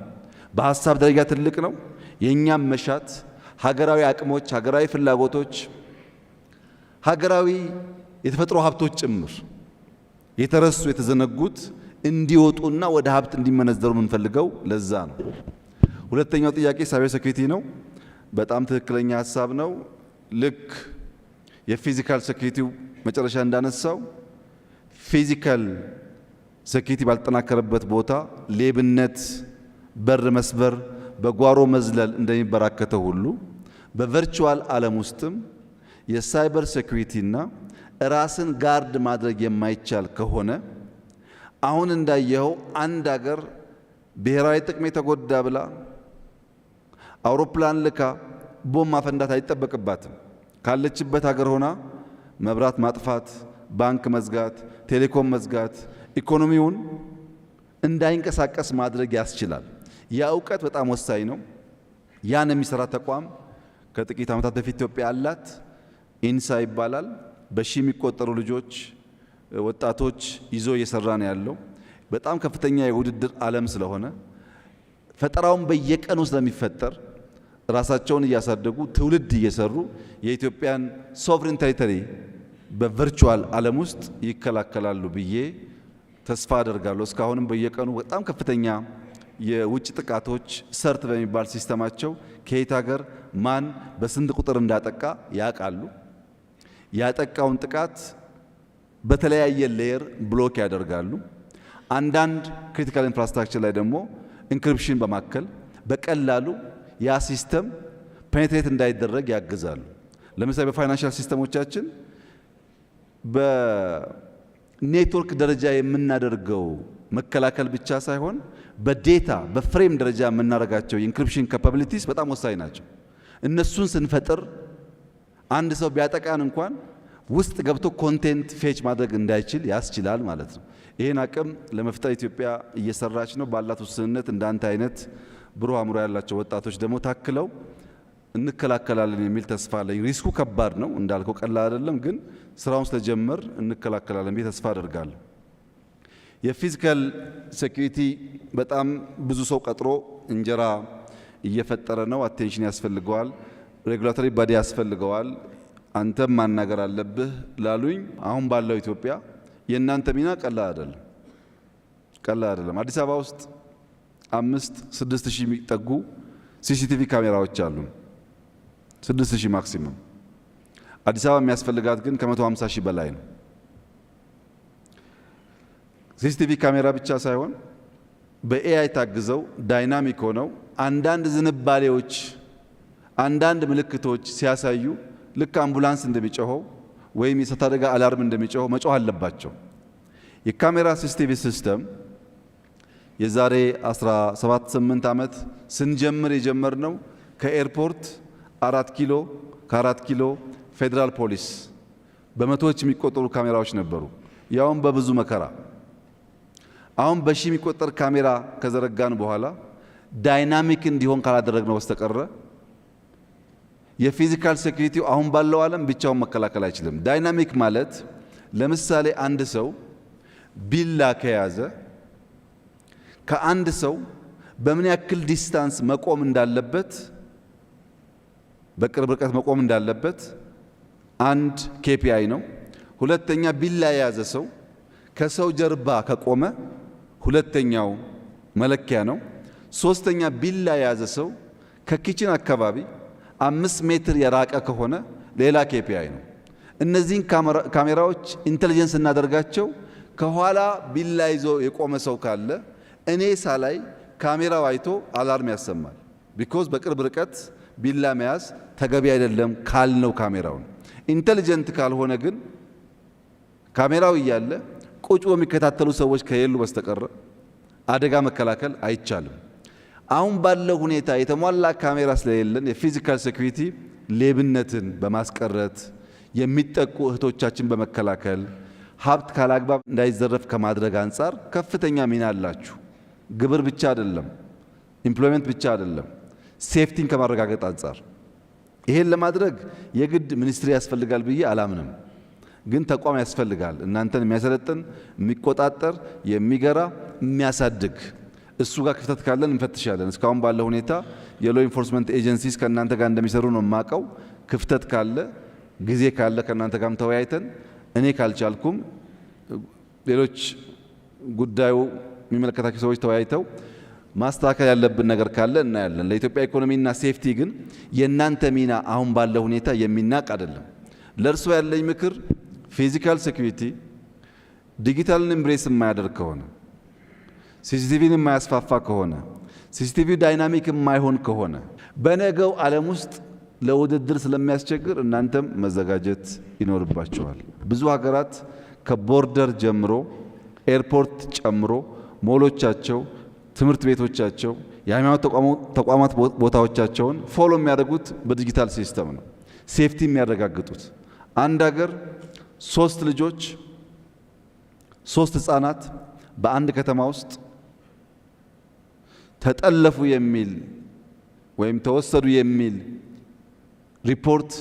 S8: በሀሳብ ደረጃ ትልቅ ነው። የእኛም መሻት ሀገራዊ አቅሞች፣ ሀገራዊ ፍላጎቶች፣ ሀገራዊ የተፈጥሮ ሀብቶች ጭምር የተረሱ የተዘነጉት እንዲወጡና ወደ ሀብት እንዲመነዘሩ የምንፈልገው ለዛ ነው። ሁለተኛው ጥያቄ ሳይበር ሴኩሪቲ ነው። በጣም ትክክለኛ ሀሳብ ነው። ልክ የፊዚካል ሴኩሪቲው መጨረሻ እንዳነሳው ፊዚካል ሴኩሪቲ ባልተጠናከረበት ቦታ ሌብነት፣ በር መስበር፣ በጓሮ መዝለል እንደሚበራከተው ሁሉ በቨርቹዋል ዓለም ውስጥም የሳይበር ሴኩሪቲና ራስን ጋርድ ማድረግ የማይቻል ከሆነ አሁን እንዳየኸው አንድ አገር ብሔራዊ ጥቅም የተጎዳ ብላ አውሮፕላን ልካ ቦምብ ማፈንዳት አይጠበቅባትም። ካለችበት ሀገር ሆና መብራት ማጥፋት፣ ባንክ መዝጋት፣ ቴሌኮም መዝጋት ኢኮኖሚውን እንዳይንቀሳቀስ ማድረግ ያስችላል። ያ እውቀት በጣም ወሳኝ ነው። ያን የሚሰራ ተቋም ከጥቂት ዓመታት በፊት ኢትዮጵያ አላት። ኢንሳ ይባላል። በሺ የሚቆጠሩ ልጆች ወጣቶች ይዞ እየሰራ ነው ያለው። በጣም ከፍተኛ የውድድር ዓለም ስለሆነ ፈጠራውን በየቀኑ ስለሚፈጠር ራሳቸውን እያሳደጉ ትውልድ እየሰሩ የኢትዮጵያን ሶቨሬን ቴሪቶሪ በቨርቹዋል ዓለም ውስጥ ይከላከላሉ ብዬ ተስፋ አደርጋለሁ። እስካሁንም በየቀኑ በጣም ከፍተኛ የውጭ ጥቃቶች ሰርት በሚባል ሲስተማቸው ከየት ሀገር ማን በስንት ቁጥር እንዳጠቃ ያውቃሉ። ያጠቃውን ጥቃት በተለያየ ሌየር ብሎክ ያደርጋሉ። አንዳንድ ክሪቲካል ኢንፍራስትራክቸር ላይ ደግሞ ኢንክሪፕሽን በማከል በቀላሉ ያ ሲስተም ፔኔትሬት እንዳይደረግ ያግዛሉ። ለምሳሌ በፋይናንሻል ሲስተሞቻችን በኔትወርክ ደረጃ የምናደርገው መከላከል ብቻ ሳይሆን በዴታ በፍሬም ደረጃ የምናደርጋቸው የኢንክሪፕሽን ካፓቢሊቲስ በጣም ወሳኝ ናቸው። እነሱን ስንፈጥር አንድ ሰው ቢያጠቃን እንኳን ውስጥ ገብቶ ኮንቴንት ፌች ማድረግ እንዳይችል ያስችላል ማለት ነው። ይህን አቅም ለመፍጠር ኢትዮጵያ እየሰራች ነው። ባላት ውስንነት እንዳንተ አይነት ብሩህ አእምሮ ያላቸው ወጣቶች ደግሞ ታክለው እንከላከላለን የሚል ተስፋ አለኝ። ሪስኩ ከባድ ነው እንዳልከው ቀላል አይደለም፣ ግን ስራውን ስለጀመር እንከላከላለን ብዬ ተስፋ አደርጋለሁ። የፊዚካል ሴኩሪቲ በጣም ብዙ ሰው ቀጥሮ እንጀራ እየፈጠረ ነው። አቴንሽን ያስፈልገዋል። ሬጉላቶሪ ባዲ ያስፈልገዋል። አንተም ማናገር አለብህ ላሉኝ አሁን ባለው ኢትዮጵያ የእናንተ ሚና ቀላል አይደለም። አዲስ አበባ ውስጥ 5-6 ሺህ የሚጠጉ ሲሲቲቪ ካሜራዎች አሉ። 6 ሺህ ማክሲመም። አዲስ አበባ የሚያስፈልጋት ግን ከ150 ሺህ በላይ ነው። ሲሲቲቪ ካሜራ ብቻ ሳይሆን በኤአይ ታግዘው ዳይናሚክ ሆነው አንዳንድ ዝንባሌዎች፣ አንዳንድ ምልክቶች ሲያሳዩ ልክ አምቡላንስ እንደሚጮኸው ወይም የእሳት አደጋ አላርም እንደሚጮኸው መጮህ አለባቸው። የካሜራ ሲሲቲቪ ሲስተም የዛሬ 17-8 ዓመት ስንጀምር የጀመርነው ከኤርፖርት 4 ኪሎ ከ4 ኪሎ ፌዴራል ፖሊስ በመቶዎች የሚቆጠሩ ካሜራዎች ነበሩ፣ ያውም በብዙ መከራ። አሁን በሺህ የሚቆጠር ካሜራ ከዘረጋን በኋላ ዳይናሚክ እንዲሆን ካላደረግነው በስተቀረ የፊዚካል ሴኩሪቲው አሁን ባለው ዓለም ብቻውን መከላከል አይችልም። ዳይናሚክ ማለት ለምሳሌ አንድ ሰው ቢላ ከያዘ ከአንድ ሰው በምን ያክል ዲስታንስ መቆም እንዳለበት፣ በቅርብ ርቀት መቆም እንዳለበት አንድ ኬፒአይ ነው። ሁለተኛ ቢላ የያዘ ሰው ከሰው ጀርባ ከቆመ ሁለተኛው መለኪያ ነው። ሶስተኛ ቢላ የያዘ ሰው ከኪችን አካባቢ 5 ሜትር የራቀ ከሆነ ሌላ ኬፒአይ ነው። እነዚህን ካሜራዎች ኢንተሊጀንስ እናደርጋቸው። ከኋላ ቢላ ይዞ የቆመ ሰው ካለ እኔ ሳላይ ካሜራው አይቶ አላርም ያሰማል። ቢኮዝ በቅርብ ርቀት ቢላ መያዝ ተገቢ አይደለም ካልነው ካሜራውን። ኢንተሊጀንት ካልሆነ ግን ካሜራው እያለ ቁጭ የሚከታተሉ ሰዎች ከሌሉ በስተቀር አደጋ መከላከል አይቻልም። አሁን ባለው ሁኔታ የተሟላ ካሜራ ስለሌለን የፊዚካል ሴኩሪቲ ሌብነትን በማስቀረት የሚጠቁ እህቶቻችን በመከላከል ሀብት ካላግባብ እንዳይዘረፍ ከማድረግ አንጻር ከፍተኛ ሚና አላችሁ። ግብር ብቻ አይደለም፣ ኢምፕሎይመንት ብቻ አይደለም፣ ሴፍቲን ከማረጋገጥ አንጻር ይሄን ለማድረግ የግድ ሚኒስትሪ ያስፈልጋል ብዬ አላምንም። ግን ተቋም ያስፈልጋል፣ እናንተን የሚያሰለጥን የሚቆጣጠር፣ የሚገራ፣ የሚያሳድግ። እሱ ጋር ክፍተት ካለን እንፈትሻለን። እስካሁን ባለው ሁኔታ የሎ ኢንፎርስመንት ኤጀንሲስ ከእናንተ ጋር እንደሚሰሩ ነው የማውቀው። ክፍተት ካለ ጊዜ ካለ ከእናንተ ጋርም ተወያይተን እኔ ካልቻልኩም ሌሎች ጉዳዩ የሚመለከታቸው ሰዎች ተወያይተው ማስተካከል ያለብን ነገር ካለ እናያለን። ለኢትዮጵያ ኢኮኖሚና ሴፍቲ ግን የእናንተ ሚና አሁን ባለው ሁኔታ የሚናቅ አይደለም። ለእርሶ ያለኝ ምክር ፊዚካል ሴኩሪቲ ዲጂታልን ኤምብሬስ የማያደርግ ከሆነ፣ ሲሲቲቪን የማያስፋፋ ከሆነ፣ ሲሲቲቪ ዳይናሚክ የማይሆን ከሆነ በነገው ዓለም ውስጥ ለውድድር ስለሚያስቸግር እናንተም መዘጋጀት ይኖርባቸዋል። ብዙ ሀገራት ከቦርደር ጀምሮ ኤርፖርት ጨምሮ ሞሎቻቸው፣ ትምህርት ቤቶቻቸው፣ የሃይማኖት ተቋማት ቦታዎቻቸውን ፎሎ የሚያደርጉት በዲጂታል ሲስተም ነው። ሴፍቲ የሚያረጋግጡት አንድ ሀገር 3 ልጆች 3 ህፃናት በአንድ ከተማ ውስጥ ተጠለፉ የሚል ወይም ተወሰዱ የሚል ሪፖርት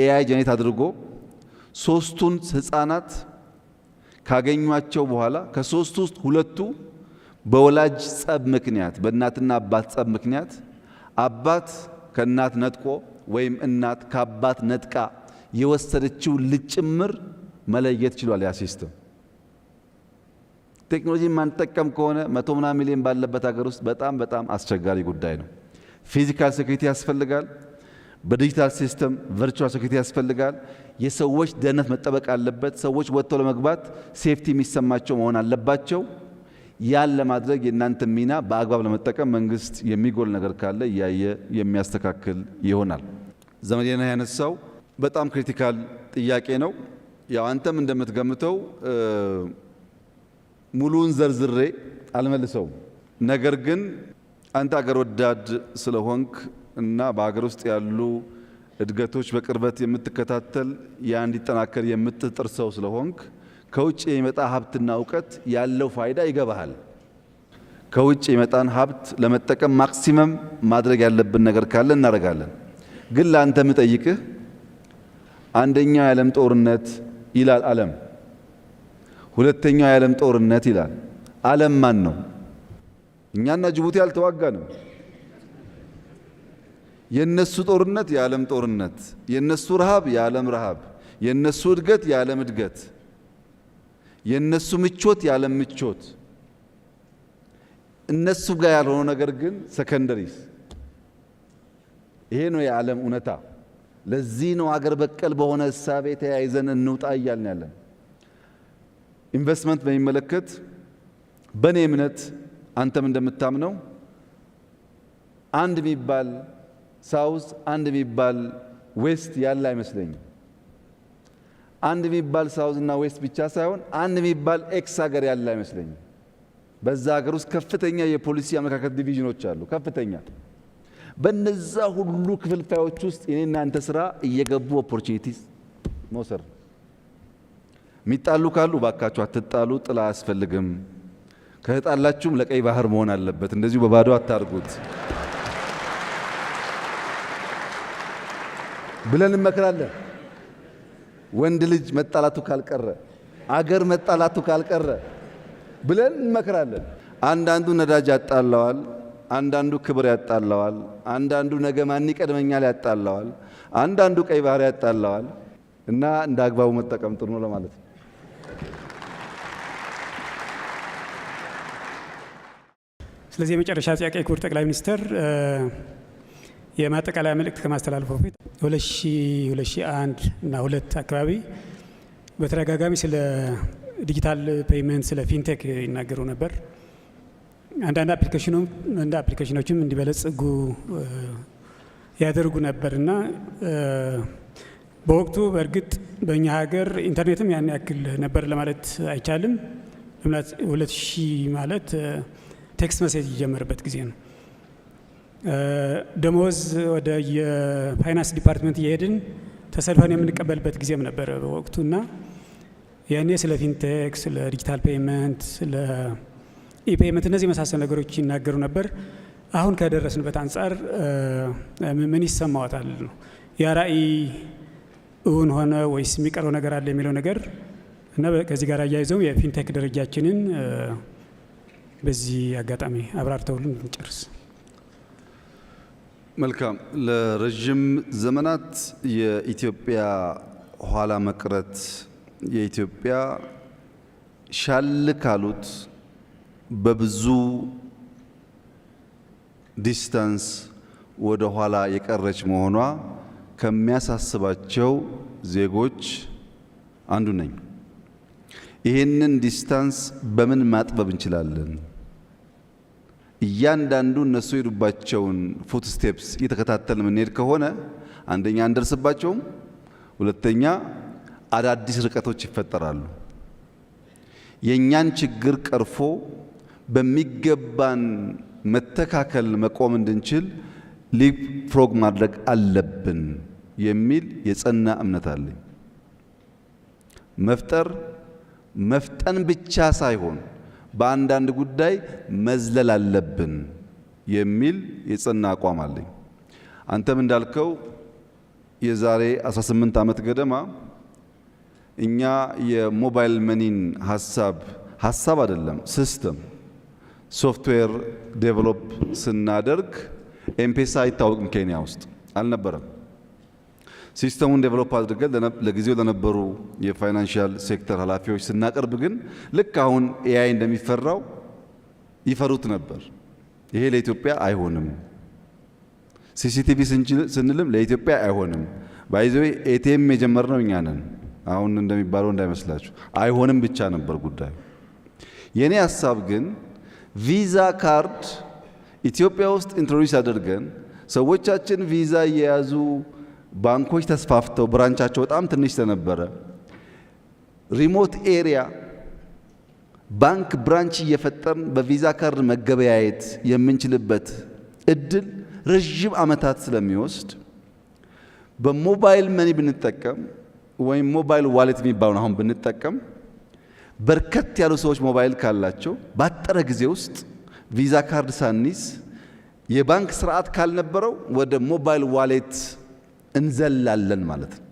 S8: ኤአይ ጀኔሬት አድርጎ 3ቱን ህፃናት ካገኟቸው በኋላ ከ3ቱ ውስጥ 2ቱ በወላጅ ጸብ ምክንያት በእናትና አባት ጸብ ምክንያት አባት ከእናት ነጥቆ ወይም እናት ከአባት ነጥቃ የወሰደችው ልጅ ጭምር መለየት ችሏል። ያ ሲስተም ቴክኖሎጂ ማንጠቀም ከሆነ 100 ሚሊዮን ባለበት ሀገር ውስጥ በጣም አስቸጋሪ ጉዳይ ነው። ፊዚካል ሴኩሪቲ ያስፈልጋል። በዲጂታል ሲስተም ቨርቹዋል ሴኩሪቲ ያስፈልጋል። የሰዎች ደህንነት መጠበቅ አለበት። ሰዎች ወጥተው ለመግባት ሴፍቲ የሚሰማቸው መሆን አለባቸው። ያን ለማድረግ የእናንተ ሚና በአግባብ ለመጠቀም መንግስት የሚጎል ነገር ካለ እያየ የሚያስተካክል ይሆናል። ዘመዴና ያነሳው በጣም ክሪቲካል ጥያቄ ነው። ያው አንተም እንደምትገምተው ሙሉን ዘርዝሬ አልመልሰውም። ነገር ግን አንተ አገር ወዳድ ስለሆንክ እና በሀገር ውስጥ ያሉ እድገቶች በቅርበት የምትከታተል ያ እንዲጠናከር የምትጥር ሰው ስለሆንክ ከውጭ የሚመጣ ሀብትና እውቀት ያለው ፋይዳ ይገባሃል። ከውጭ የሚመጣን ሀብት ለመጠቀም ማክሲመም ማድረግ ያለብን ነገር ካለ እናደርጋለን። ግን ለአንተ የምጠይቅህ አንደኛው የዓለም ጦርነት ይላል ዓለም፣ ሁለተኛው የዓለም ጦርነት ይላል። ዓለም ማን ነው? እኛና ጅቡቲ አልተዋጋንም። የነሱ ጦርነት የዓለም ጦርነት፣ የነሱ ረሃብ የዓለም ረሃብ፣ የነሱ እድገት የዓለም እድገት፣ የነሱ ምቾት የዓለም ምቾት። እነሱ ጋር ያልሆነው ነገር ግን ሰከንደሪስ። ይሄ ነው የዓለም እውነታ። ለዚህ ነው አገር በቀል በሆነ እሳቤ ተያይዘን እንውጣ እያልን ያለን። ኢንቨስትመንት በሚመለከት በእኔ እምነት አንተም እንደምታምነው አንድ የሚባል ሳውዝ አንድ የሚባል ዌስት ያለ አይመስለኝም። አንድ የሚባል ሳውዝ እና ዌስት ብቻ ሳይሆን አንድ የሚባል ኤክስ ሀገር ያለ አይመስለኝም። በዛ ሀገር ውስጥ ከፍተኛ የፖሊሲ አመለካከት ዲቪዥኖች አሉ። ከፍተኛ በነዛ ሁሉ ክፍልፋዮች ውስጥ የኔና አንተ ስራ እየገቡ ኦፖርቹኒቲስ መውሰድ። የሚጣሉ ካሉ ባካችሁ አትጣሉ፣ ጥላ አያስፈልግም። ከተጣላችሁም ለቀይ ባህር መሆን አለበት። እንደዚሁ በባዶ አታርጉት ብለን እንመክራለን። ወንድ ልጅ መጣላቱ ካልቀረ፣ አገር መጣላቱ ካልቀረ ብለን እንመክራለን። አንዳንዱ ነዳጅ ያጣላዋል፣ አንዳንዱ ክብር ያጣላዋል፣ አንዳንዱ ነገ ማን ይቀድመኛል ያጣላዋል፣ አንዳንዱ ቀይ ባህር ያጣላዋል። እና እንደ አግባቡ መጠቀም ጥሩ ነው ለማለት ነው።
S1: ስለዚህ የመጨረሻ ጥያቄ ክቡር ጠቅላይ ሚኒስትር የማጠቃለያ መልእክት ከማስተላለፉ በፊት 2001 እና 2 አካባቢ በተደጋጋሚ ስለ ዲጂታል ፔይመንት ስለ ፊንቴክ ይናገሩ ነበር። አንዳንድ አፕሊኬሽኖችም እንዲበለጽጉ ያደርጉ ነበርና በወቅቱ በእርግጥ በእኛ ሀገር ኢንተርኔትም ያን ያክል ነበር ለማለት አይቻልም። 2000 ማለት ቴክስት መሴጅ የጀመረበት ጊዜ ነው። ደሞዝ ወደ የፋይናንስ ዲፓርትመንት እየሄድን ተሰልፈን የምንቀበልበት ጊዜም ነበረ በወቅቱና ያኔ ስለ ፊንቴክ፣ ስለ ዲጂታል ፔይመንት፣ ስለ ኢፔይመንት እነዚህ የመሳሰሉ ነገሮች ይናገሩ ነበር። አሁን ከደረስንበት አንጻር ምን ይሰማዎታል ነው? ያ ራዕይ እውን ሆነ ወይስ የሚቀረው ነገር አለ የሚለው ነገር እና ከዚህ ጋር አያይዘው የፊንቴክ ደረጃችንን በዚህ አጋጣሚ አብራርተውልን እንጨርስ።
S8: መልካም። ለረጅም ዘመናት የኢትዮጵያ ኋላ መቅረት የኢትዮጵያ ሻል ካሉት በብዙ ዲስታንስ ወደ ኋላ የቀረች መሆኗ ከሚያሳስባቸው ዜጎች አንዱ ነኝ። ይህንን ዲስታንስ በምን ማጥበብ እንችላለን? እያንዳንዱ እነሱ የሄዱባቸውን ፉት ስቴፕስ እየተከታተልን የምንሄድ ከሆነ አንደኛ አንደርስባቸውም፣ ሁለተኛ አዳዲስ ርቀቶች ይፈጠራሉ። የእኛን ችግር ቀርፎ በሚገባን መተካከል መቆም እንድንችል ሊፕ ፍሮግ ማድረግ አለብን የሚል የጸና እምነት አለኝ። መፍጠን ብቻ ሳይሆን በአንዳንድ ጉዳይ መዝለል አለብን የሚል የጸና አቋም አለኝ። አንተም እንዳልከው የዛሬ 18 ዓመት ገደማ እኛ የሞባይል መኒን ሀሳብ አይደለም ሲስተም ሶፍትዌር ዴቨሎፕ ስናደርግ ኤምፔሳ አይታወቅም፣ ኬንያ ውስጥ አልነበረም። ሲስተሙን ዴቨሎፕ አድርገን ለጊዜው ለነበሩ የፋይናንሻል ሴክተር ኃላፊዎች ስናቀርብ ግን ልክ አሁን ኤአይ እንደሚፈራው ይፈሩት ነበር። ይሄ ለኢትዮጵያ አይሆንም፣ ሲሲቲቪ ስንልም ለኢትዮጵያ አይሆንም። ባይዘዌ ኤቲኤም የጀመርነው እኛ ነን። አሁን እንደሚባለው እንዳይመስላችሁ አይሆንም ብቻ ነበር ጉዳዩ። የኔ ሀሳብ ግን ቪዛ ካርድ ኢትዮጵያ ውስጥ ኢንትሮዲዩስ አድርገን ሰዎቻችን ቪዛ እየያዙ ባንኮች ተስፋፍተው ብራንቻቸው በጣም ትንሽ ስለነበረ ሪሞት ኤሪያ ባንክ ብራንች እየፈጠርን በቪዛ ካርድ መገበያየት የምንችልበት እድል ረጅም ዓመታት ስለሚወስድ በሞባይል መኒ ብንጠቀም ወይም ሞባይል ዋሌት የሚባለውን አሁን ብንጠቀም በርከት ያሉ ሰዎች ሞባይል ካላቸው ባጠረ ጊዜ ውስጥ ቪዛ ካርድ ሳንይዝ የባንክ ስርዓት ካልነበረው ወደ ሞባይል ዋሌት እንዘላለን ማለት ነው።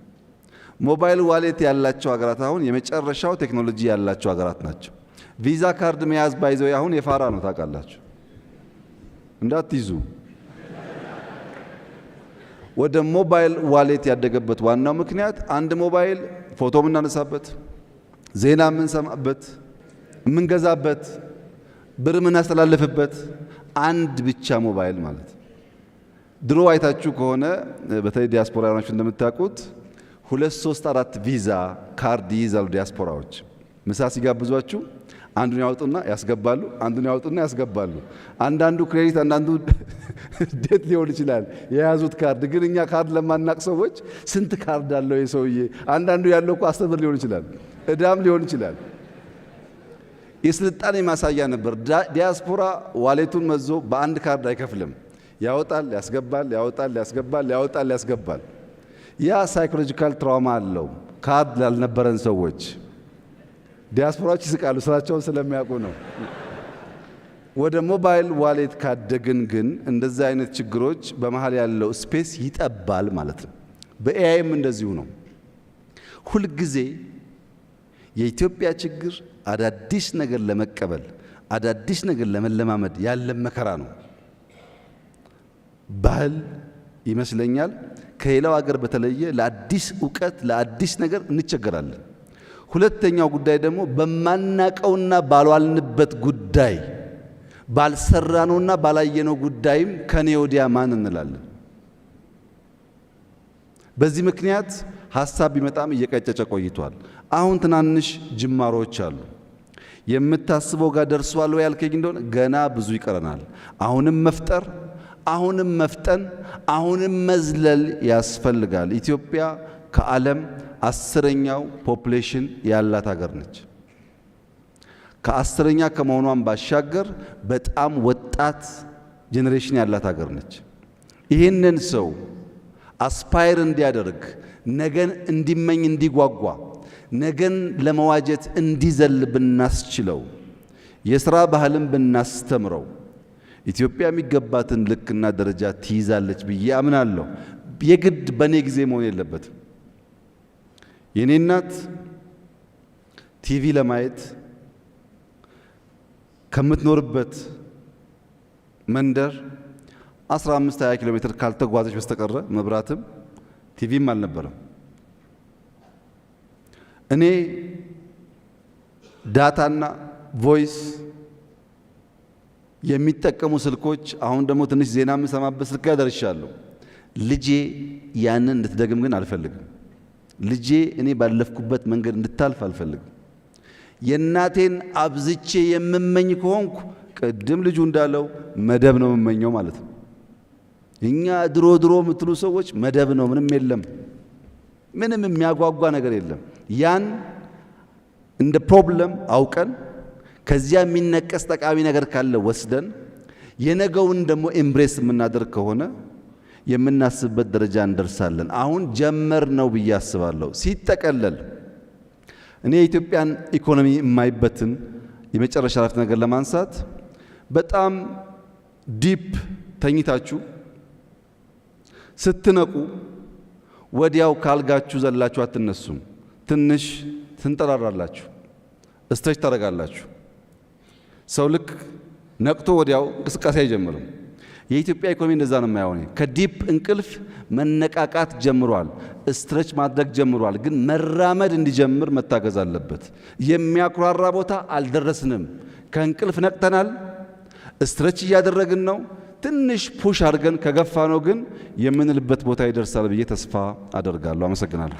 S8: ሞባይል ዋሌት ያላቸው ሀገራት አሁን የመጨረሻው ቴክኖሎጂ ያላቸው ሀገራት ናቸው። ቪዛ ካርድ መያዝ ባይዘው አሁን የፋራ ነው ታውቃላችሁ፣ እንዳትይዙ። ወደ ሞባይል ዋሌት ያደገበት ዋናው ምክንያት አንድ ሞባይል ፎቶ የምናነሳበት፣ ዜና የምንሰማበት፣ የምንገዛበት፣ ብር የምናስተላልፍበት አንድ ብቻ ሞባይል ማለት። ድሮ አይታችሁ ከሆነ በተለይ ዲያስፖራዎች እንደምታውቁት 2 3 4 ቪዛ ካርድ ይይዛሉ ዲያስፖራዎች። ምሳ ሲጋብዟችሁ አንዱን ያወጡና ያስገባሉ፣ አንዱን ያወጡና ያስገባሉ። አንዳንዱ ክሬዲት፣ አንዳንዱ ዴት ሊሆን ይችላል የያዙት ካርድ። ግን እኛ ካርድ ለማናቅ ሰዎች ስንት ካርድ አለው የሰውዬ? አንዳንዱ ያለው እኮ 10 ብር ሊሆን ይችላል፣ እዳም ሊሆን ይችላል። የስልጣኔ ማሳያ ነበር። ዲያስፖራ ዋሌቱን መዞ በአንድ ካርድ አይከፍልም። ያወጣል፣ ያስገባል፣ ያወጣል፣ ያስገባል፣ ያወጣል፣ ያስገባል። ያ ሳይኮሎጂካል ትራውማ አለው ካርድ ላልነበረን ሰዎች። ዲያስፖራዎች ይስቃሉ፣ ስራቸውን ስለሚያውቁ ነው። ወደ ሞባይል ዋሌት ካደግን ግን እንደዚህ አይነት ችግሮች በመሃል ያለው ስፔስ ይጠባል ማለት ነው። በኤአይም እንደዚሁ ነው። ሁልጊዜ የኢትዮጵያ ችግር አዳዲስ ነገር ለመቀበል አዳዲስ ነገር ለመለማመድ ያለ መከራ ነው። ባህል ይመስለኛል ከሌላው ሀገር በተለየ ለአዲስ እውቀት ለአዲስ ነገር እንቸገራለን። ሁለተኛው ጉዳይ ደግሞ በማናቀውና ባልዋልንበት ጉዳይ ባልሰራነውና ባላየነው ጉዳይም ከኔ ወዲያ ማን እንላለን። በዚህ ምክንያት ሀሳብ ቢመጣም እየቀጨጨ ቆይቷል። አሁን ትናንሽ ጅማሮች አሉ። የምታስበው ጋር ደርሷል ወይ ያልከኝ እንደሆነ ገና ብዙ ይቀረናል። አሁንም መፍጠር፣ አሁንም መፍጠን፣ አሁንም መዝለል ያስፈልጋል። ኢትዮጵያ ከዓለም 10ኛው ፖፑሌሽን ያላት ሀገር ነች። ከ10ኛ ከመሆኗን ባሻገር በጣም ወጣት ጄኔሬሽን ያላት ሀገር ነች። ይህንን ሰው አስፓየር እንዲያደርግ፣ ነገን እንዲመኝ፣ እንዲጓጓ፣ ነገን ለመዋጀት እንዲዘል ብናስችለው፣ የሥራ ባህልን ብናስተምረው ኢትዮጵያ የሚገባትን ልክና ደረጃ ትይዛለች ብዬ አምናለሁ። የግድ በእኔ ጊዜ መሆን የለበትም። የኔ እናት ቲቪ ለማየት ከምትኖርበት መንደር 15-20 ኪሎ ሜትር ካልተጓዘች በስተቀረ መብራትም ቲቪም አልነበረም። እኔ ዳታና ቮይስ የሚጠቀሙ ስልኮች አሁን ደግሞ ትንሽ ዜና የምሰማበት ስልክ ላይ ደርሻለሁ። ልጄ ያንን እንድትደግም ግን አልፈልግም። ልጄ እኔ ባለፍኩበት መንገድ እንድታልፍ አልፈልግም። የእናቴን አብዝቼ የምመኝ ከሆንኩ ቅድም ልጁ እንዳለው መደብ ነው የምመኘው ማለት ነው። እኛ ድሮ ድሮ የምትሉ ሰዎች መደብ ነው፣ ምንም የለም፣ ምንም የሚያጓጓ ነገር የለም። ያን እንደ ፕሮብለም አውቀን ከዚያ የሚነቀስ ጠቃሚ ነገር ካለ ወስደን የነገውን ደግሞ ኤምብሬስ የምናደርግ ከሆነ የምናስብበት ደረጃ እንደርሳለን። አሁን ጀመር ነው ብዬ አስባለሁ። ሲጠቀለል እኔ የኢትዮጵያን ኢኮኖሚ የማይበትን የመጨረሻ አረፍተ ነገር ለማንሳት በጣም ዲፕ ተኝታችሁ ስትነቁ ወዲያው ካልጋችሁ ዘላችሁ አትነሱም። ትንሽ ትንጠራራላችሁ፣ ስትሬች ታደርጋላችሁ። ሰው ልክ ነቅቶ ወዲያው እንቅስቃሴ አይጀምርም። የኢትዮጵያ ኢኮኖሚ እንደዛ ነው የማይሆን። ከዲፕ እንቅልፍ መነቃቃት ጀምሯል፣ ስትሬች ማድረግ ጀምሯል። ግን መራመድ እንዲጀምር መታገዝ አለበት። የሚያኩራራ ቦታ አልደረስንም። ከእንቅልፍ ነቅተናል፣ ስትሬች እያደረግን ነው። ትንሽ ፑሽ አድርገን ከገፋ ነው ግን የምንልበት ቦታ ይደርሳል ብዬ ተስፋ አደርጋለሁ። አመሰግናለሁ።